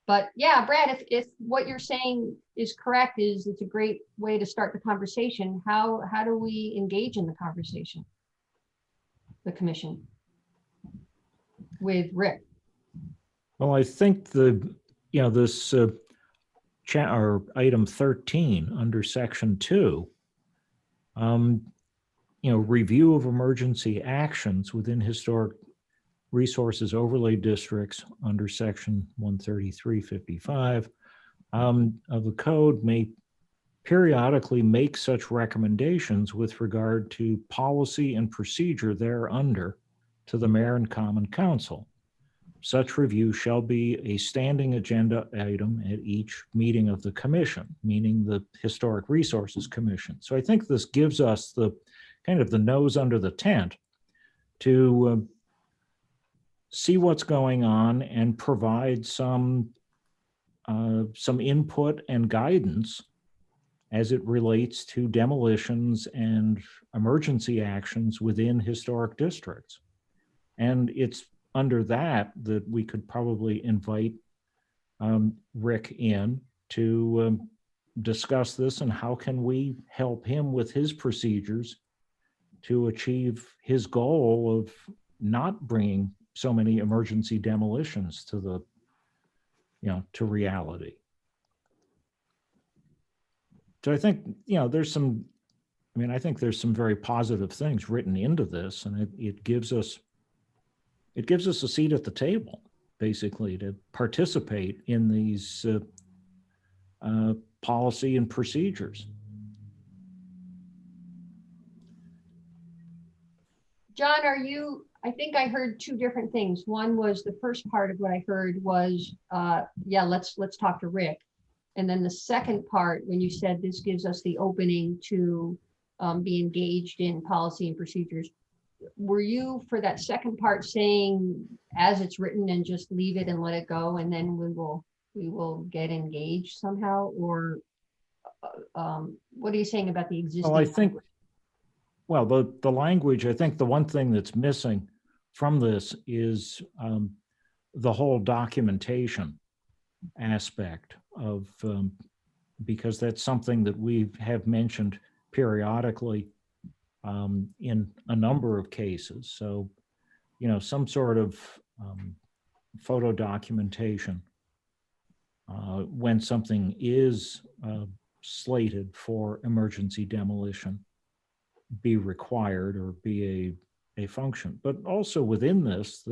But yeah, Brad, if what you're saying is correct, is it's a great way to start the conversation. How do we engage in the conversation? The commission with Rick. Well, I think this or item 13 under section 2, review of emergency actions within historic resources overlay districts under section 133.55 of the code may periodically make such recommendations with regard to policy and procedure thereunder to the mayor and common council. Such review shall be a standing agenda item at each meeting of the commission, meaning the Historic Resources Commission. So I think this gives us the kind of the nose under the tent to see what's going on and provide some input and guidance as it relates to demolitions and emergency actions within historic districts. And it's under that we could probably invite Rick in to discuss this and how can we help him with his procedures to achieve his goal of not bringing so many emergency demolitions to to reality. So I think, there's some, I think there's some very positive things written into this, and it gives us a seat at the table, basically, to participate in these policy and procedures. John, I think I heard two different things. One was the first part of what I heard was, yeah, let's talk to Rick. And then the second part, when you said this gives us the opening to be engaged in policy and procedures, were you for that second part saying as it's written and just leave it and let it go and then we will get engaged somehow? Or what are you saying about the existing? Well, I think, well, the language, I think the one thing that's missing from this is the whole documentation aspect of, because that's something that we have mentioned periodically in a number of cases. So, some sort of photo documentation when something is slated for emergency demolition be required or be a function. But also within this,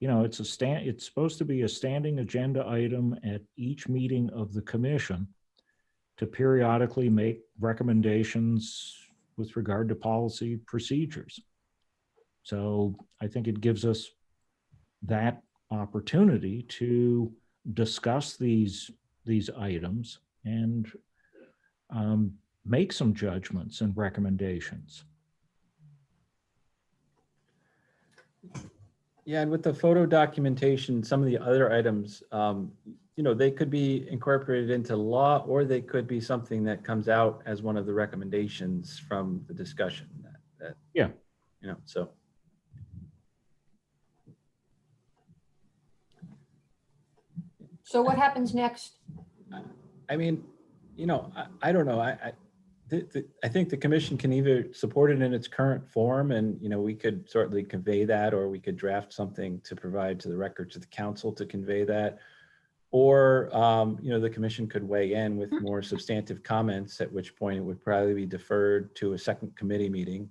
it's supposed to be a standing agenda item at each meeting of the commission to periodically make recommendations with regard to policy procedures. So I think it gives us that opportunity to discuss these items and make some judgments and recommendations. Yeah, and with the photo documentation, some of the other items, they could be incorporated into law, or they could be something that comes out as one of the recommendations from the discussion. Yeah. So. So what happens next? I mean, I don't know. I think the commission can either support it in its current form, and we could certainly convey that, or we could draft something to provide to the record to the council to convey that, or the commission could weigh in with more substantive comments, at which point it would probably be deferred to a second committee meeting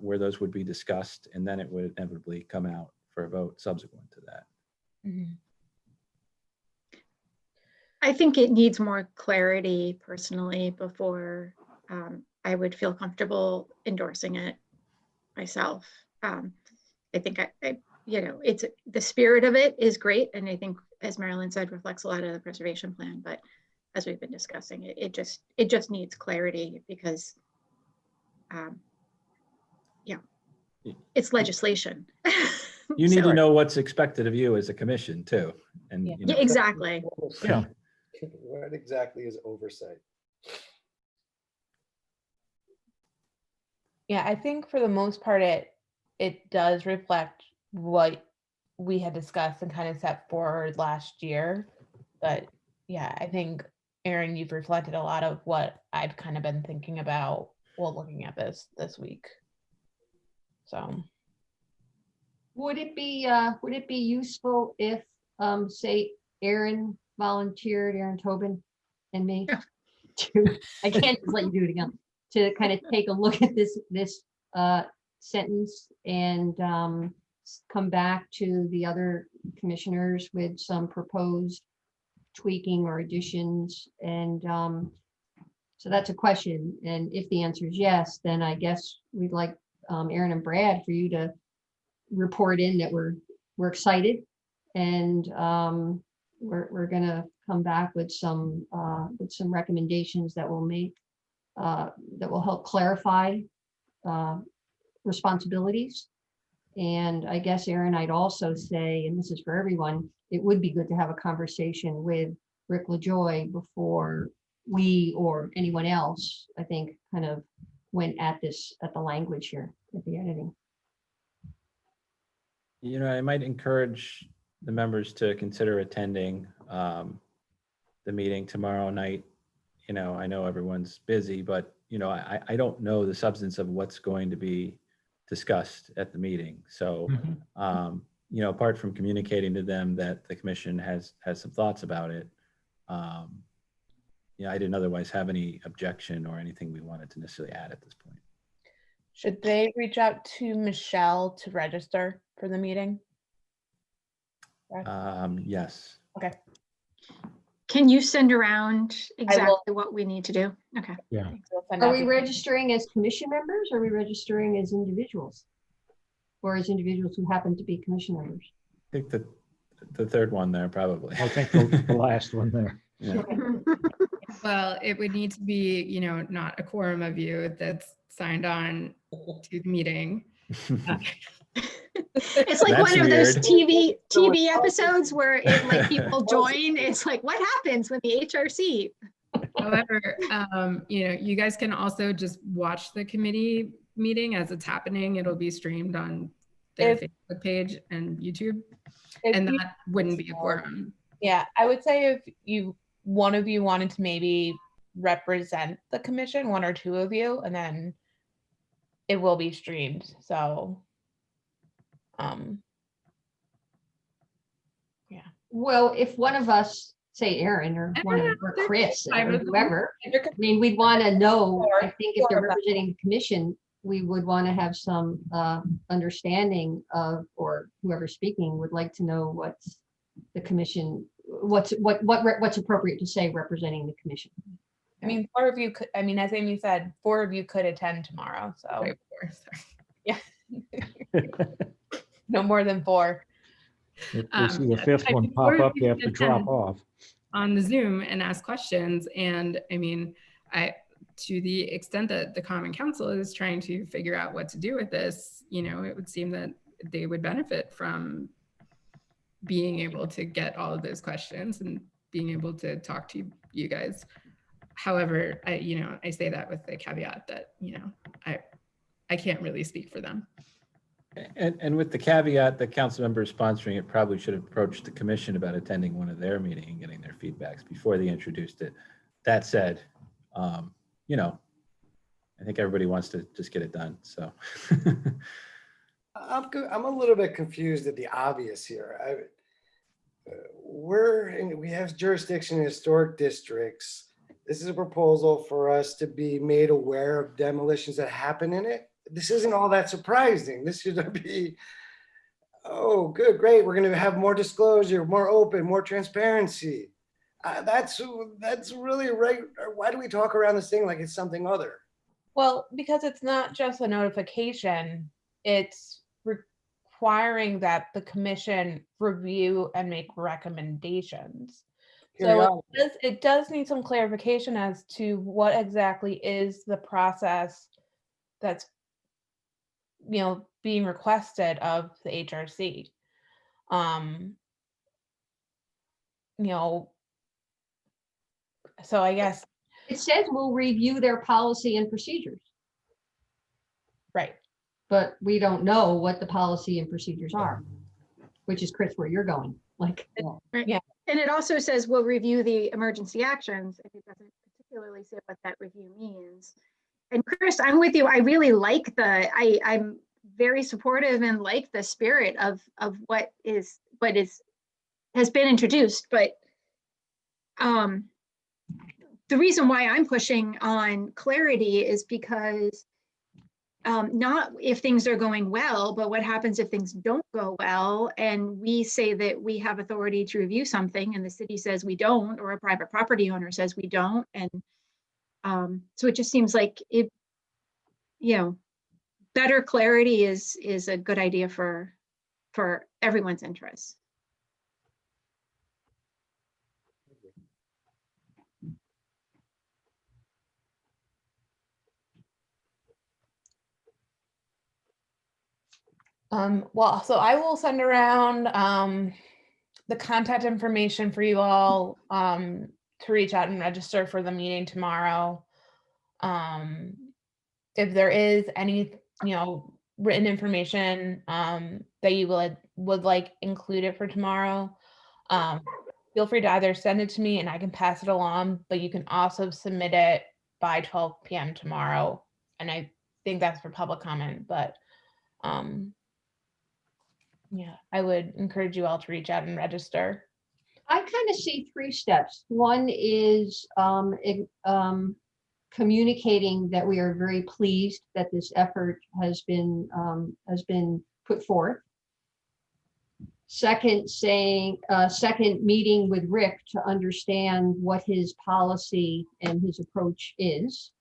where those would be discussed, and then it would inevitably come out for a vote subsequent to that. Mhm. I think it needs more clarity personally before I would feel comfortable endorsing it myself. I think it's the spirit of it is great, and I think, as Marilyn said, reflects a lot of the preservation plan. But as we've been discussing, it just needs clarity, because it's legislation. You need to So- know what's expected of you as a commission too. And, Yeah. you know, Yeah, exactly. Yeah. What exactly is oversight? Yeah, I think for the most part, it does reflect what we had discussed and kind of set forward last year. But yeah, I think, Aaron, you've reflected a lot of what I've kind of been thinking about while looking at this week. So Would it be useful if, say, Aaron volunteered, Aaron Tobin and me to, I can't just let you do it again, to kind of take a look at this sentence and come back to the other commissioners with some proposed tweaking or additions? And so that's a question. And if the answer is yes, then I guess we'd like Aaron and Brad for you to report in that we're excited, and we're gonna come back with some recommendations that will make that will help clarify responsibilities. And I guess, Aaron, I'd also say, and this is for everyone, it would be good to have a conversation with Rick LaJoy before we or anyone else, I think, kind of went at the language here, at the editing. you know, I might encourage the members to consider attending the meeting tomorrow night. You know, I know everyone's busy, but, you know, I don't know the substance of what's going to be discussed at the meeting. So, you know, apart from communicating to them that the commission has some thoughts about it, you know, I didn't otherwise have any objection or anything we wanted to necessarily add at this point. should they reach out to Michelle to register for the meeting? Yes. Okay. Can you send around will. exactly what we need to do? Okay. Yeah. We'll send Are out we the- registering as commission members, or are we registering as individuals? Or as individuals who happen to be commission members? I think the third one there, probably. I think the last one there. Yeah. Well, it would need to be, you know, not a quorum of you that's signed on to the meeting. It's like That's one of those weird. TV episodes where it like people join. It's like, what happens when the HRC? However, you know, you guys can also just watch the committee meeting as it's happening. It'll be streamed on their If- Facebook page and YouTube, if and you- that wouldn't be a quorum. Yeah, I would say if one of you wanted to maybe represent the commission, one or two of you, and then it will be streamed. So, Well, if one of us, say Aaron or Chris fine or with me. whoever, I mean, we'd want to know, I think if they're representing the commission, we would want to have some understanding of, or whoever's speaking would like to know what's the commission, what's appropriate to say representing the commission. I mean, four of you could, I mean, as Amy said, four of you could attend tomorrow. So Right, sorry. no more than four. If we see the Yeah, fifth I one think pop we're up, you have to gonna drop attend. off. On the Zoom and ask questions. And I mean, to the extent that the Common Council is trying to figure out what to do with this, you know, it would seem that they would benefit from being able to get all of those questions and being able to talk to you guys. However, I say that with the caveat that, you know, I can't really speak for them. And with the caveat that council members sponsoring it probably should have approached the commission about attending one of their meetings and getting their feedbacks before they introduced it. That said, you know, I think everybody wants to just get it done, so. I'm a little bit confused at the obvious here. We have jurisdiction in historic districts. This is a proposal for us to be made aware of demolitions that happen in it. This isn't all that surprising. This should be, oh, good, great. We're going to have more disclosure, more open, more transparency. That's really right. Why do we talk around this thing like it's something other? Well, because it's not just a notification, it's requiring that the commission review and make recommendations. So it does need some clarification as to what exactly is the process that's, you know, being requested of the HRC. You know, so I guess, It says we'll review their policy and procedures, right. but we don't know what the policy and procedures are, which is, Chris, where you're going, like. Right. Yeah. And it also says we'll review the emergency actions, and it doesn't particularly say what that review means. And Chris, I'm with you. I really like I'm very supportive and like the spirit of what has been introduced, but the reason why I'm pushing on clarity is because not if things are going well, but what happens if things don't go well, and we say that we have authority to review something and the city says we don't, or a private property owner says we don't. And so it just seems like better clarity is a good idea for everyone's interests. Well, so I will send around the contact information for you all to reach out and register for the meeting tomorrow. If there is any, written information that you would like included for tomorrow, feel free to either send it to me and I can pass it along, but you can also submit it by 12 p.m. tomorrow. And I think that's for public comment, but yeah, I would encourage you all to reach out and register. I kind of see three steps. One is communicating that we are very pleased that this effort has been put forth. Second, second meeting with Rick to understand what his policy and his approach is.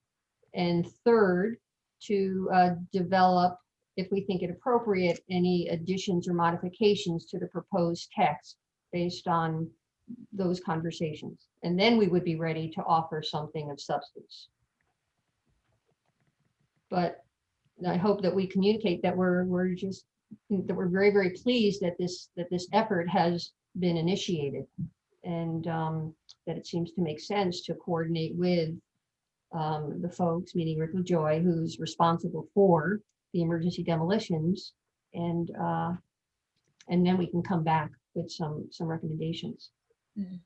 And third, to develop, if we think it appropriate, any additions or modifications to the proposed text based on those conversations. And then we would be ready to offer something of substance. But I hope that we communicate that we're very, very pleased that this effort has been initiated, and that it seems to make sense to coordinate with the folks, meaning Rick LaJoy, who's responsible for the emergency demolitions, and then we can come back with some recommendations. Mm-hmm.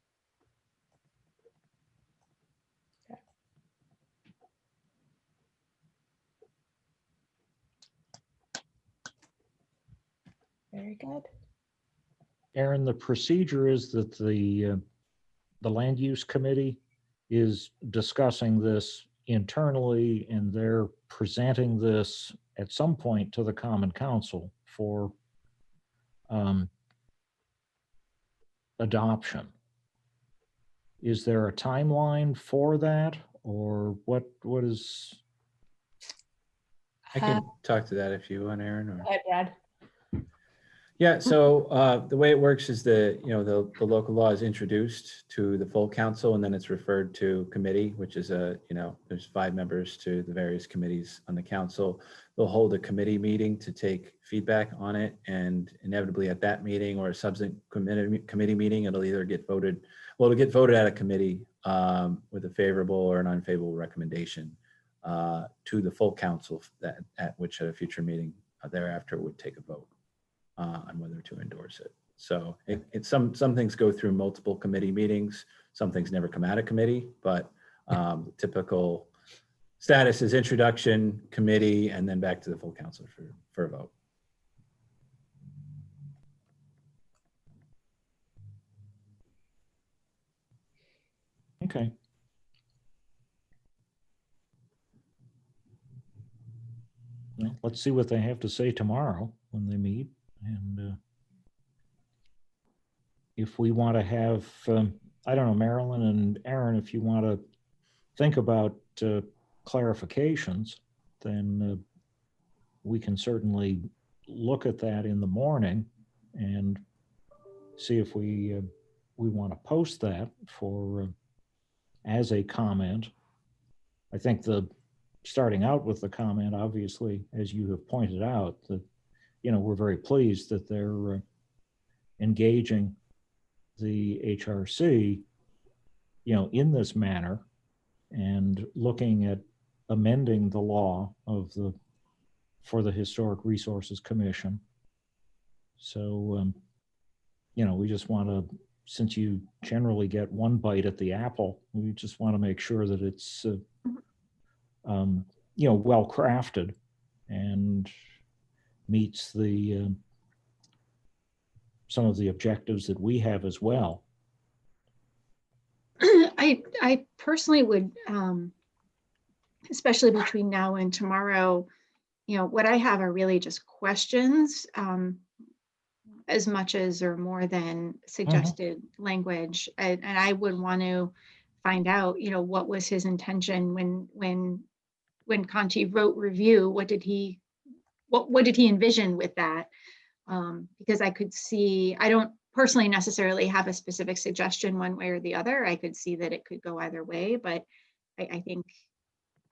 Very good. Aaron, the procedure is that the land use committee is discussing this internally, and they're presenting this at some point to the Common Council for adoption. Is there a timeline for that, or what is? I can talk to that if you want, Aaron. Or... Go ahead, Brad. Yeah, so the way it works is the local law is introduced to the full council, and then it's referred to committee, which is there's 5 members to the various committees on the council. They'll hold a committee meeting to take feedback on it, and inevitably at that meeting or a subsequent committee meeting, it'll either get voted, it'll get voted at a committee with a favorable or an unfavorable recommendation to the full council at which at a future meeting thereafter would take a vote on whether to endorse it. So some things go through multiple committee meetings. Some things never come out of committee, but typical status is introduction, committee, and then back to the full council for a vote. Okay. Well, let's see what they have to say tomorrow when they meet. And if we want to have, I don't know, Marilyn and Aaron, if you want to think about clarifications, then we can certainly look at that in the morning and see if we want to post that for as a comment. I think starting out with the comment, obviously, as you have pointed out, that we're very pleased that they're engaging the HRC, in this manner and looking at amending the law for the Historic Resources Commission. So, we just want to, since you generally get one bite at the apple, we just want to make sure that it's, well crafted and meets some of the objectives that we have as well. I personally would, especially between now and tomorrow, what I have are really just questions, as much as or more than suggested language. And I would want to find out, what was his intention when Conti wrote review, what did he envision with that? Because I could see, I don't personally necessarily have a specific suggestion one way or the other. I could see that it could go either way, but I think,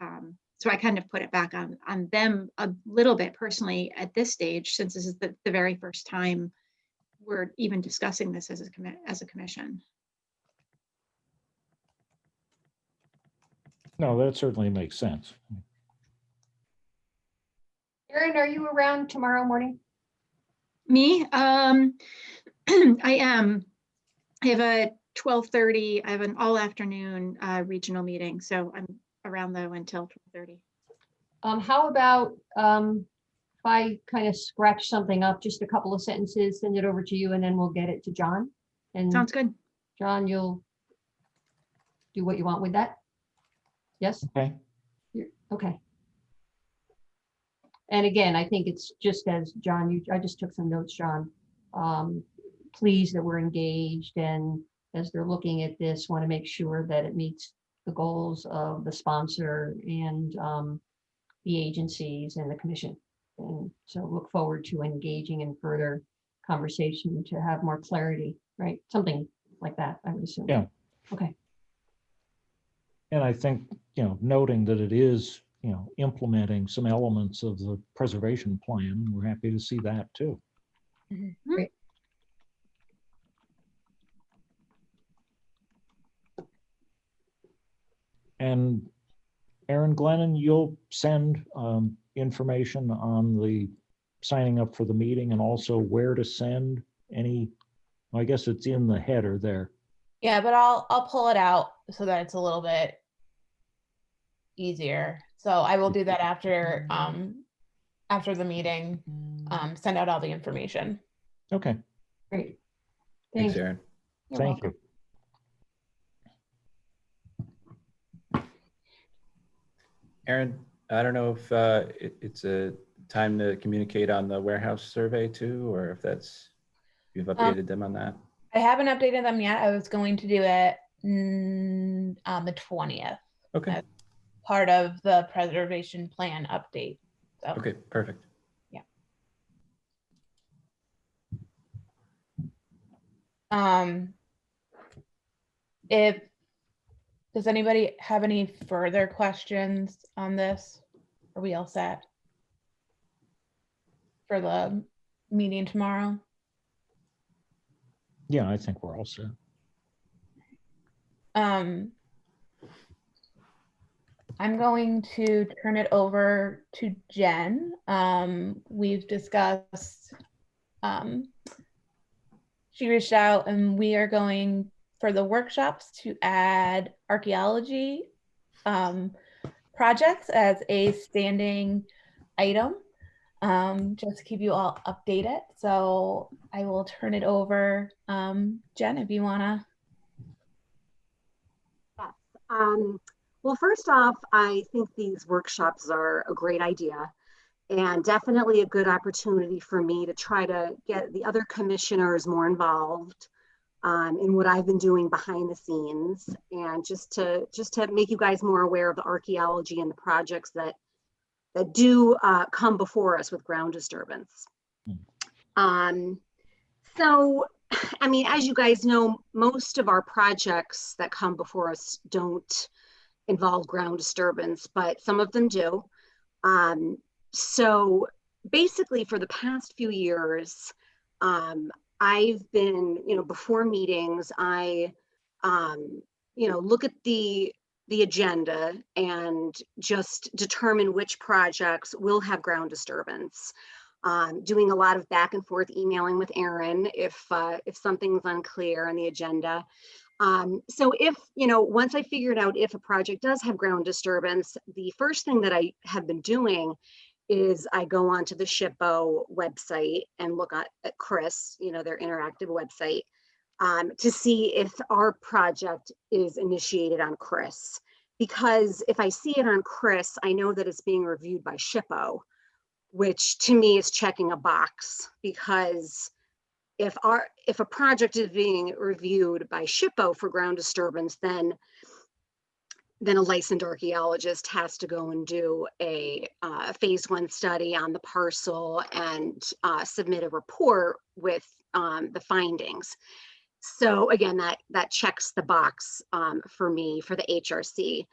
so I kind of put it back on them a little bit personally at this stage, since this is the very first time we're even discussing this as a commission. No, that certainly makes sense. Erin, are you around tomorrow morning? Me, I am. I have a 12:30. I have an all afternoon regional meeting, so I'm around though until 12:30. How about if I kind of scratch something up, just a couple of sentences, send it over to you, and then we'll get it to John. And Sounds good. John, you'll do what you want with that? Yes? Okay. Okay. And again, I think it's just as John, I just took some notes, John. Pleased that we're engaged, and as they're looking at this, want to make sure that it meets the goals of the sponsor and the agencies and the commission. And so look forward to engaging in further conversation to have more clarity, right? Something like that, I would assume. Yeah. Okay. And I think, noting that it is, implementing some elements of the preservation plan, we're happy to see that too. Great. And Aaron Glennon, you'll send information on the signing up for the meeting and also where to send I guess it's in the header there. Yeah, but I'll pull it out so that it's a little bit easier. So I will do that after the meeting, send out all the information. Okay. Great. Thanks, Aaron. You're Thank welcome. you. Aaron, I don't know if it's a time to communicate on the warehouse survey too, or if you've updated them on that. I haven't updated them yet. I was going to do it on the 20th. Okay. As part of the preservation plan update. So. Okay, perfect. Yeah. Does anybody have any further questions on this? Are we all set for the meeting tomorrow? Yeah, I think we're all set. I'm going to turn it over to Jen. We've discussed, she reached out and we are going for the workshops to add archaeology projects as a standing item, just to keep you all updated. So I will turn it over, Jen, if you wanna. Yes. Well, first off, I think these workshops are a great idea and definitely a good opportunity for me to try to get the other commissioners more involved in what I've been doing behind the scenes, and just to make you guys more aware of the archaeology and the projects that do come before us with ground disturbance. So, I mean, as you guys know, most of our projects that come before us don't involve ground disturbance, but some of them do. So basically for the past few years, I've been, before meetings, I, look at the agenda and just determine which projects will have ground disturbance. Doing a lot of back and forth emailing with Erin if something's unclear on the agenda. So if, once I figured out if a project does have ground disturbance, the first thing that I have been doing is I go onto the SHPO website and look at Chris, their interactive website, to see if our project is initiated on Chris. Because if I see it on Chris, I know that it's being reviewed by SHPO, which to me is checking a box, because if a project is being reviewed by SHPO for ground disturbance, then a licensed archaeologist has to go and do a phase 1 study on the parcel and submit a report with the findings. So again, that checks the box for me for the HRC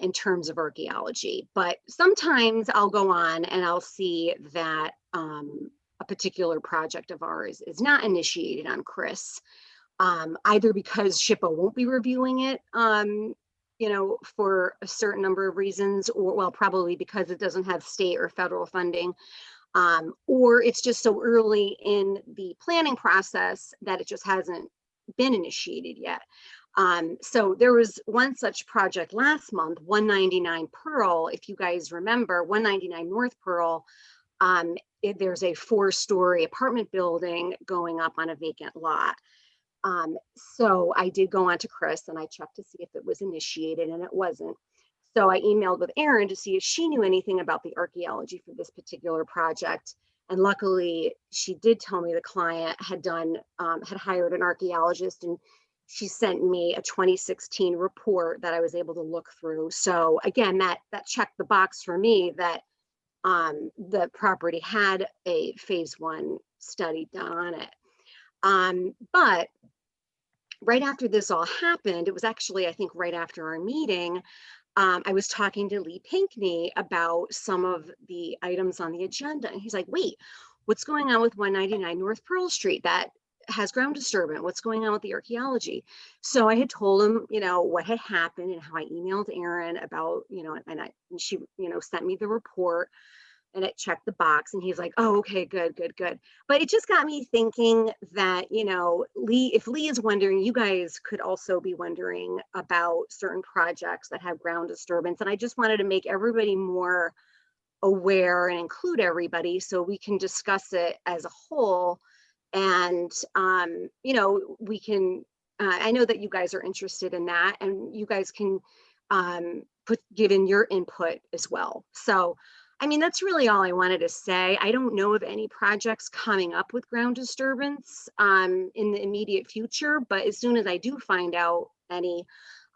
in terms of archaeology. But sometimes I'll go on and I'll see that a particular project of ours is not initiated on Chris, either because SHPO won't be reviewing it, for a certain number of reasons, or well, probably because it doesn't have state or federal funding, or it's just so early in the planning process that it just hasn't been initiated yet. So there was one such project last month, 199 Pearl, if you guys remember, 199 North Pearl. There's a 4-story apartment building going up on a vacant lot. So I did go on to Chris and I checked to see if it was initiated, and it wasn't. So I emailed with Erin to see if she knew anything about the archaeology for this particular project. And luckily she did tell me the client had hired an archaeologist, and she sent me a 2016 report that I was able to look through. So again, that checked the box for me that the property had a phase 1 study done on it. But right after this all happened, it was actually, I think, right after our meeting, I was talking to Lee Pinkney about some of the items on the agenda. And he's like, wait, what's going on with 199 North Pearl Street that has ground disturbance? What's going on with the archaeology? So I had told him, what had happened and how I emailed Erin about, and she, sent me the report. And it checked the box, and he's like, oh, okay, good. But it just got me thinking that, if Lee is wondering, you guys could also be wondering about certain projects that have ground disturbance. And I just wanted to make everybody more aware and include everybody so we can discuss it as a whole. And, we can, I know that you guys are interested in that, and you guys can give in your input as well. So, I mean, that's really all I wanted to say. I don't know of any projects coming up with ground disturbance in the immediate future, but as soon as I do find out any,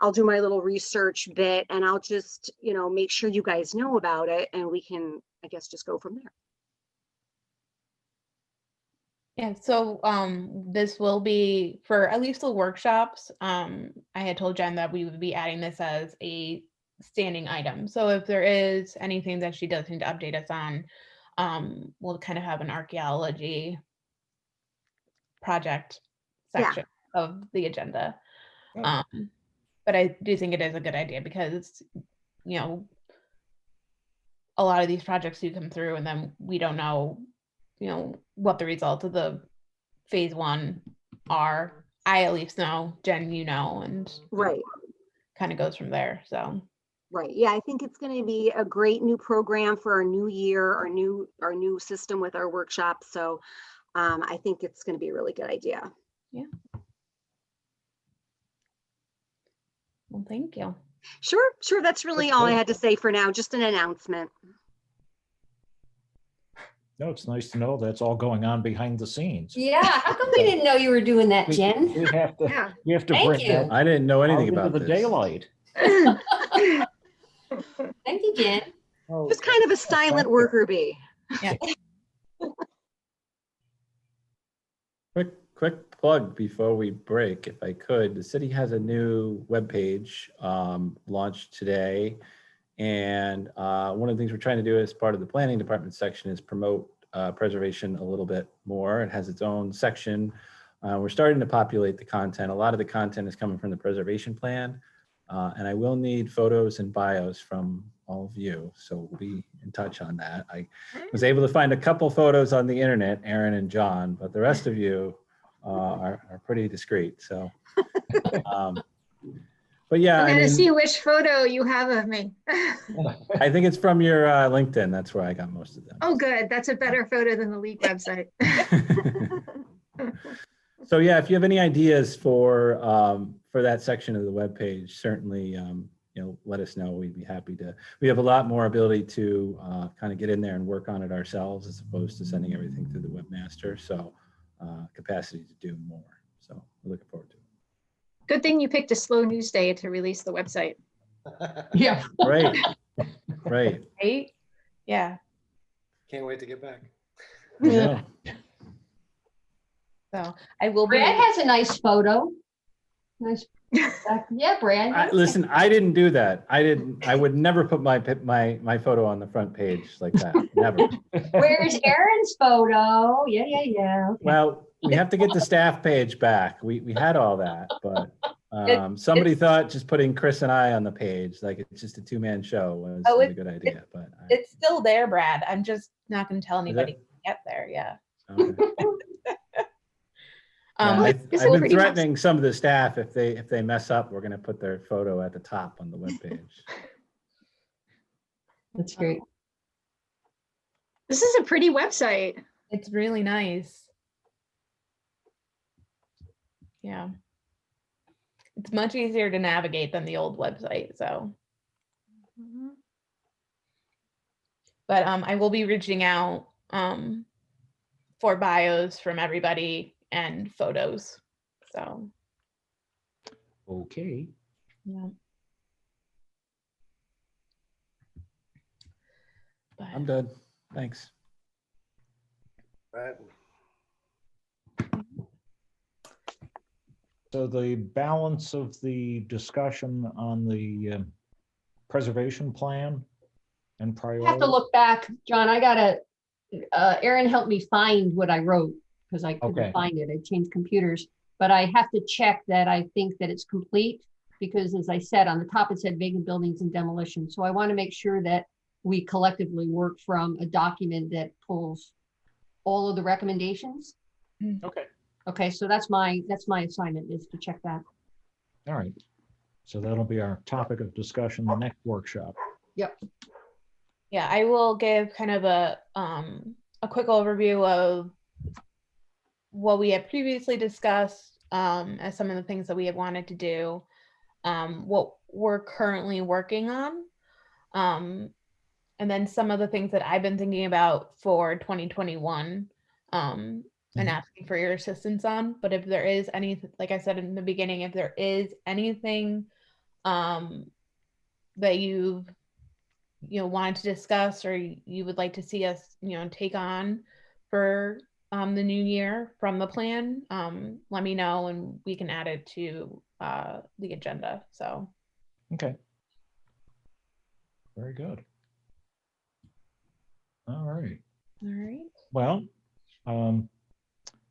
I'll do my little research bit, and I'll just, make sure you guys know about it, and we can, I guess, just go from there. Yeah, so this will be for at least the workshops. I had told Jen that we would be adding this as a standing item. So if there is anything that she does need to update us on, we'll kind of have an archaeology project section of the agenda. Oh. But I do think it is a good idea because, a lot of these projects do come through and then we don't know, what the results of the phase 1 are. I at least know, Jen, and Right. kind of goes from there. So right, yeah, I think it's going to be a great new program for our new year, our new system with our workshops. So I think it's going to be a really good idea. Yeah. Well, thank you. Sure. That's really all I had to say for now. Just an announcement. No, it's nice to know that's all going on behind the scenes. Yeah, how come we didn't know you were doing that, Jen? We have to, Yeah. we have to Thank bring you. that I didn't know out anything into about the this. daylight. Thank you, Jen. Oh, Just kind of a silent worker bee. Yeah. Quick plug before we break, if I could. The city has a new webpage launched today, And one of the things we're trying to do as part of the planning department section is promote preservation a little bit more. It has its own section. We're starting to populate the content. A lot of the content is coming from the preservation plan. And I will need photos and bios from all of you. So we'll be in touch on that. I was able to find a couple photos on the internet, Aaron and John, but the rest of you are pretty discreet. So, but yeah, I'm I gonna mean, see which photo you have of me. I think it's from your LinkedIn. That's where I got most of them. Oh, good. That's a better photo than the league website. So yeah, if you have any ideas for that section of the webpage, certainly let us know. We'd be happy to. We have a lot more ability to kind of get in there and work on it ourselves as opposed to sending everything through the webmaster. So capacity to do more. So we're looking forward to it. Good thing you picked a slow news day to release the website. Yeah. Right. Right. Right? Yeah. Can't wait to get back. Yeah. So I will be. Brad has a nice photo. Nice. Yeah, Brad. Listen, I didn't do that. I would never put my photo on the front page like that. Never. Where's Aaron's photo? Yeah. Okay. Well, we have to get the staff page back. We had all that, but somebody thought just putting Chris and I on the page, like it's just a two-man show, was a good idea. But It's still there, Brad. I'm just not going to tell anybody to get there. Yeah. okay. I've been threatening some of the staff if they mess up, we're going to put their photo at the top on the webpage. That's great. This is a pretty website. It's really nice. Yeah. It's much easier to navigate than the old website, so. But I will be reaching out for bios from everybody and photos. So, Okay. yeah. But I'm done. Thanks. Right. So the balance of the discussion on the preservation plan and I priority. have to look back, John. Aaron helped me find what I wrote because I couldn't Okay. find it. I changed computers, but I have to check that I think that it's complete because as I said, on the top, it said vacant buildings and demolition. So I want to make sure that we collectively work from a document that pulls all of the recommendations. Okay. Okay, so that's my assignment is to check that. All right. So that'll be our topic of discussion the next workshop. Yep. yeah, I will give kind of a quick overview of what we had previously discussed as some of the things that we had wanted to do, what we're currently working on, and then some of the things that I've been thinking about for 2021 and asking for your assistance on. But if there is any, like I said in the beginning, if there is anything that you've wanted to discuss or you would like to see us take on for the new year from the plan, let me know and we can add it to the agenda. So Okay. Very good. All right. all right. Well,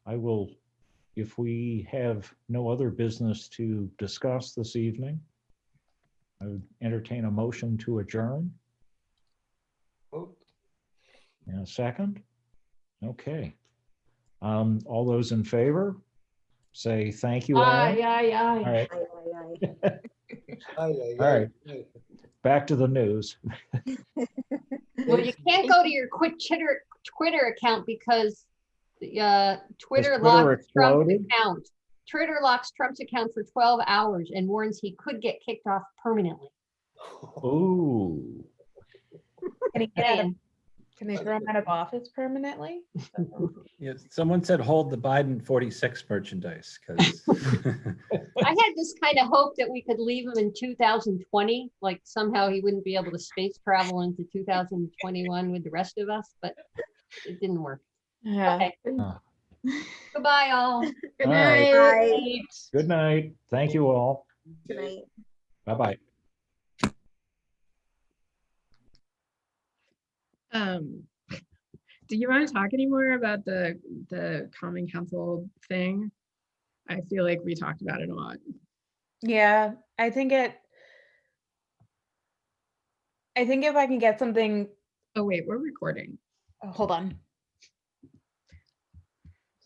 I will, if we have no other business to discuss this evening, I would entertain a motion to adjourn. Oh, And a second? Okay. All those in favor, say thank you. Aaron. Aye. All right. aye. All right. Back to the news. Well, you can't go to your Twitter account because the Twitter Twitter locked Trump's exploded? account. Twitter locks Trump's account for 12 hours and warns he could get kicked off permanently. Ooh. Can he get out of, Man, can they throw him out of office permanently? Yeah, someone said hold the Biden 46 merchandise because I had this kind of hope that we could leave him in 2020, like somehow he wouldn't be able to space travel into 2021 with the rest of us, but it didn't work. Yeah. Okay. Oh. Goodbye, all. Good All right. night. Good night. Thank you all. Good night. Bye-bye. Do you want to talk anymore about the Common Council thing? I feel like we talked about it a lot. Yeah, I think if I can get something, Oh wait, we're recording. hold on.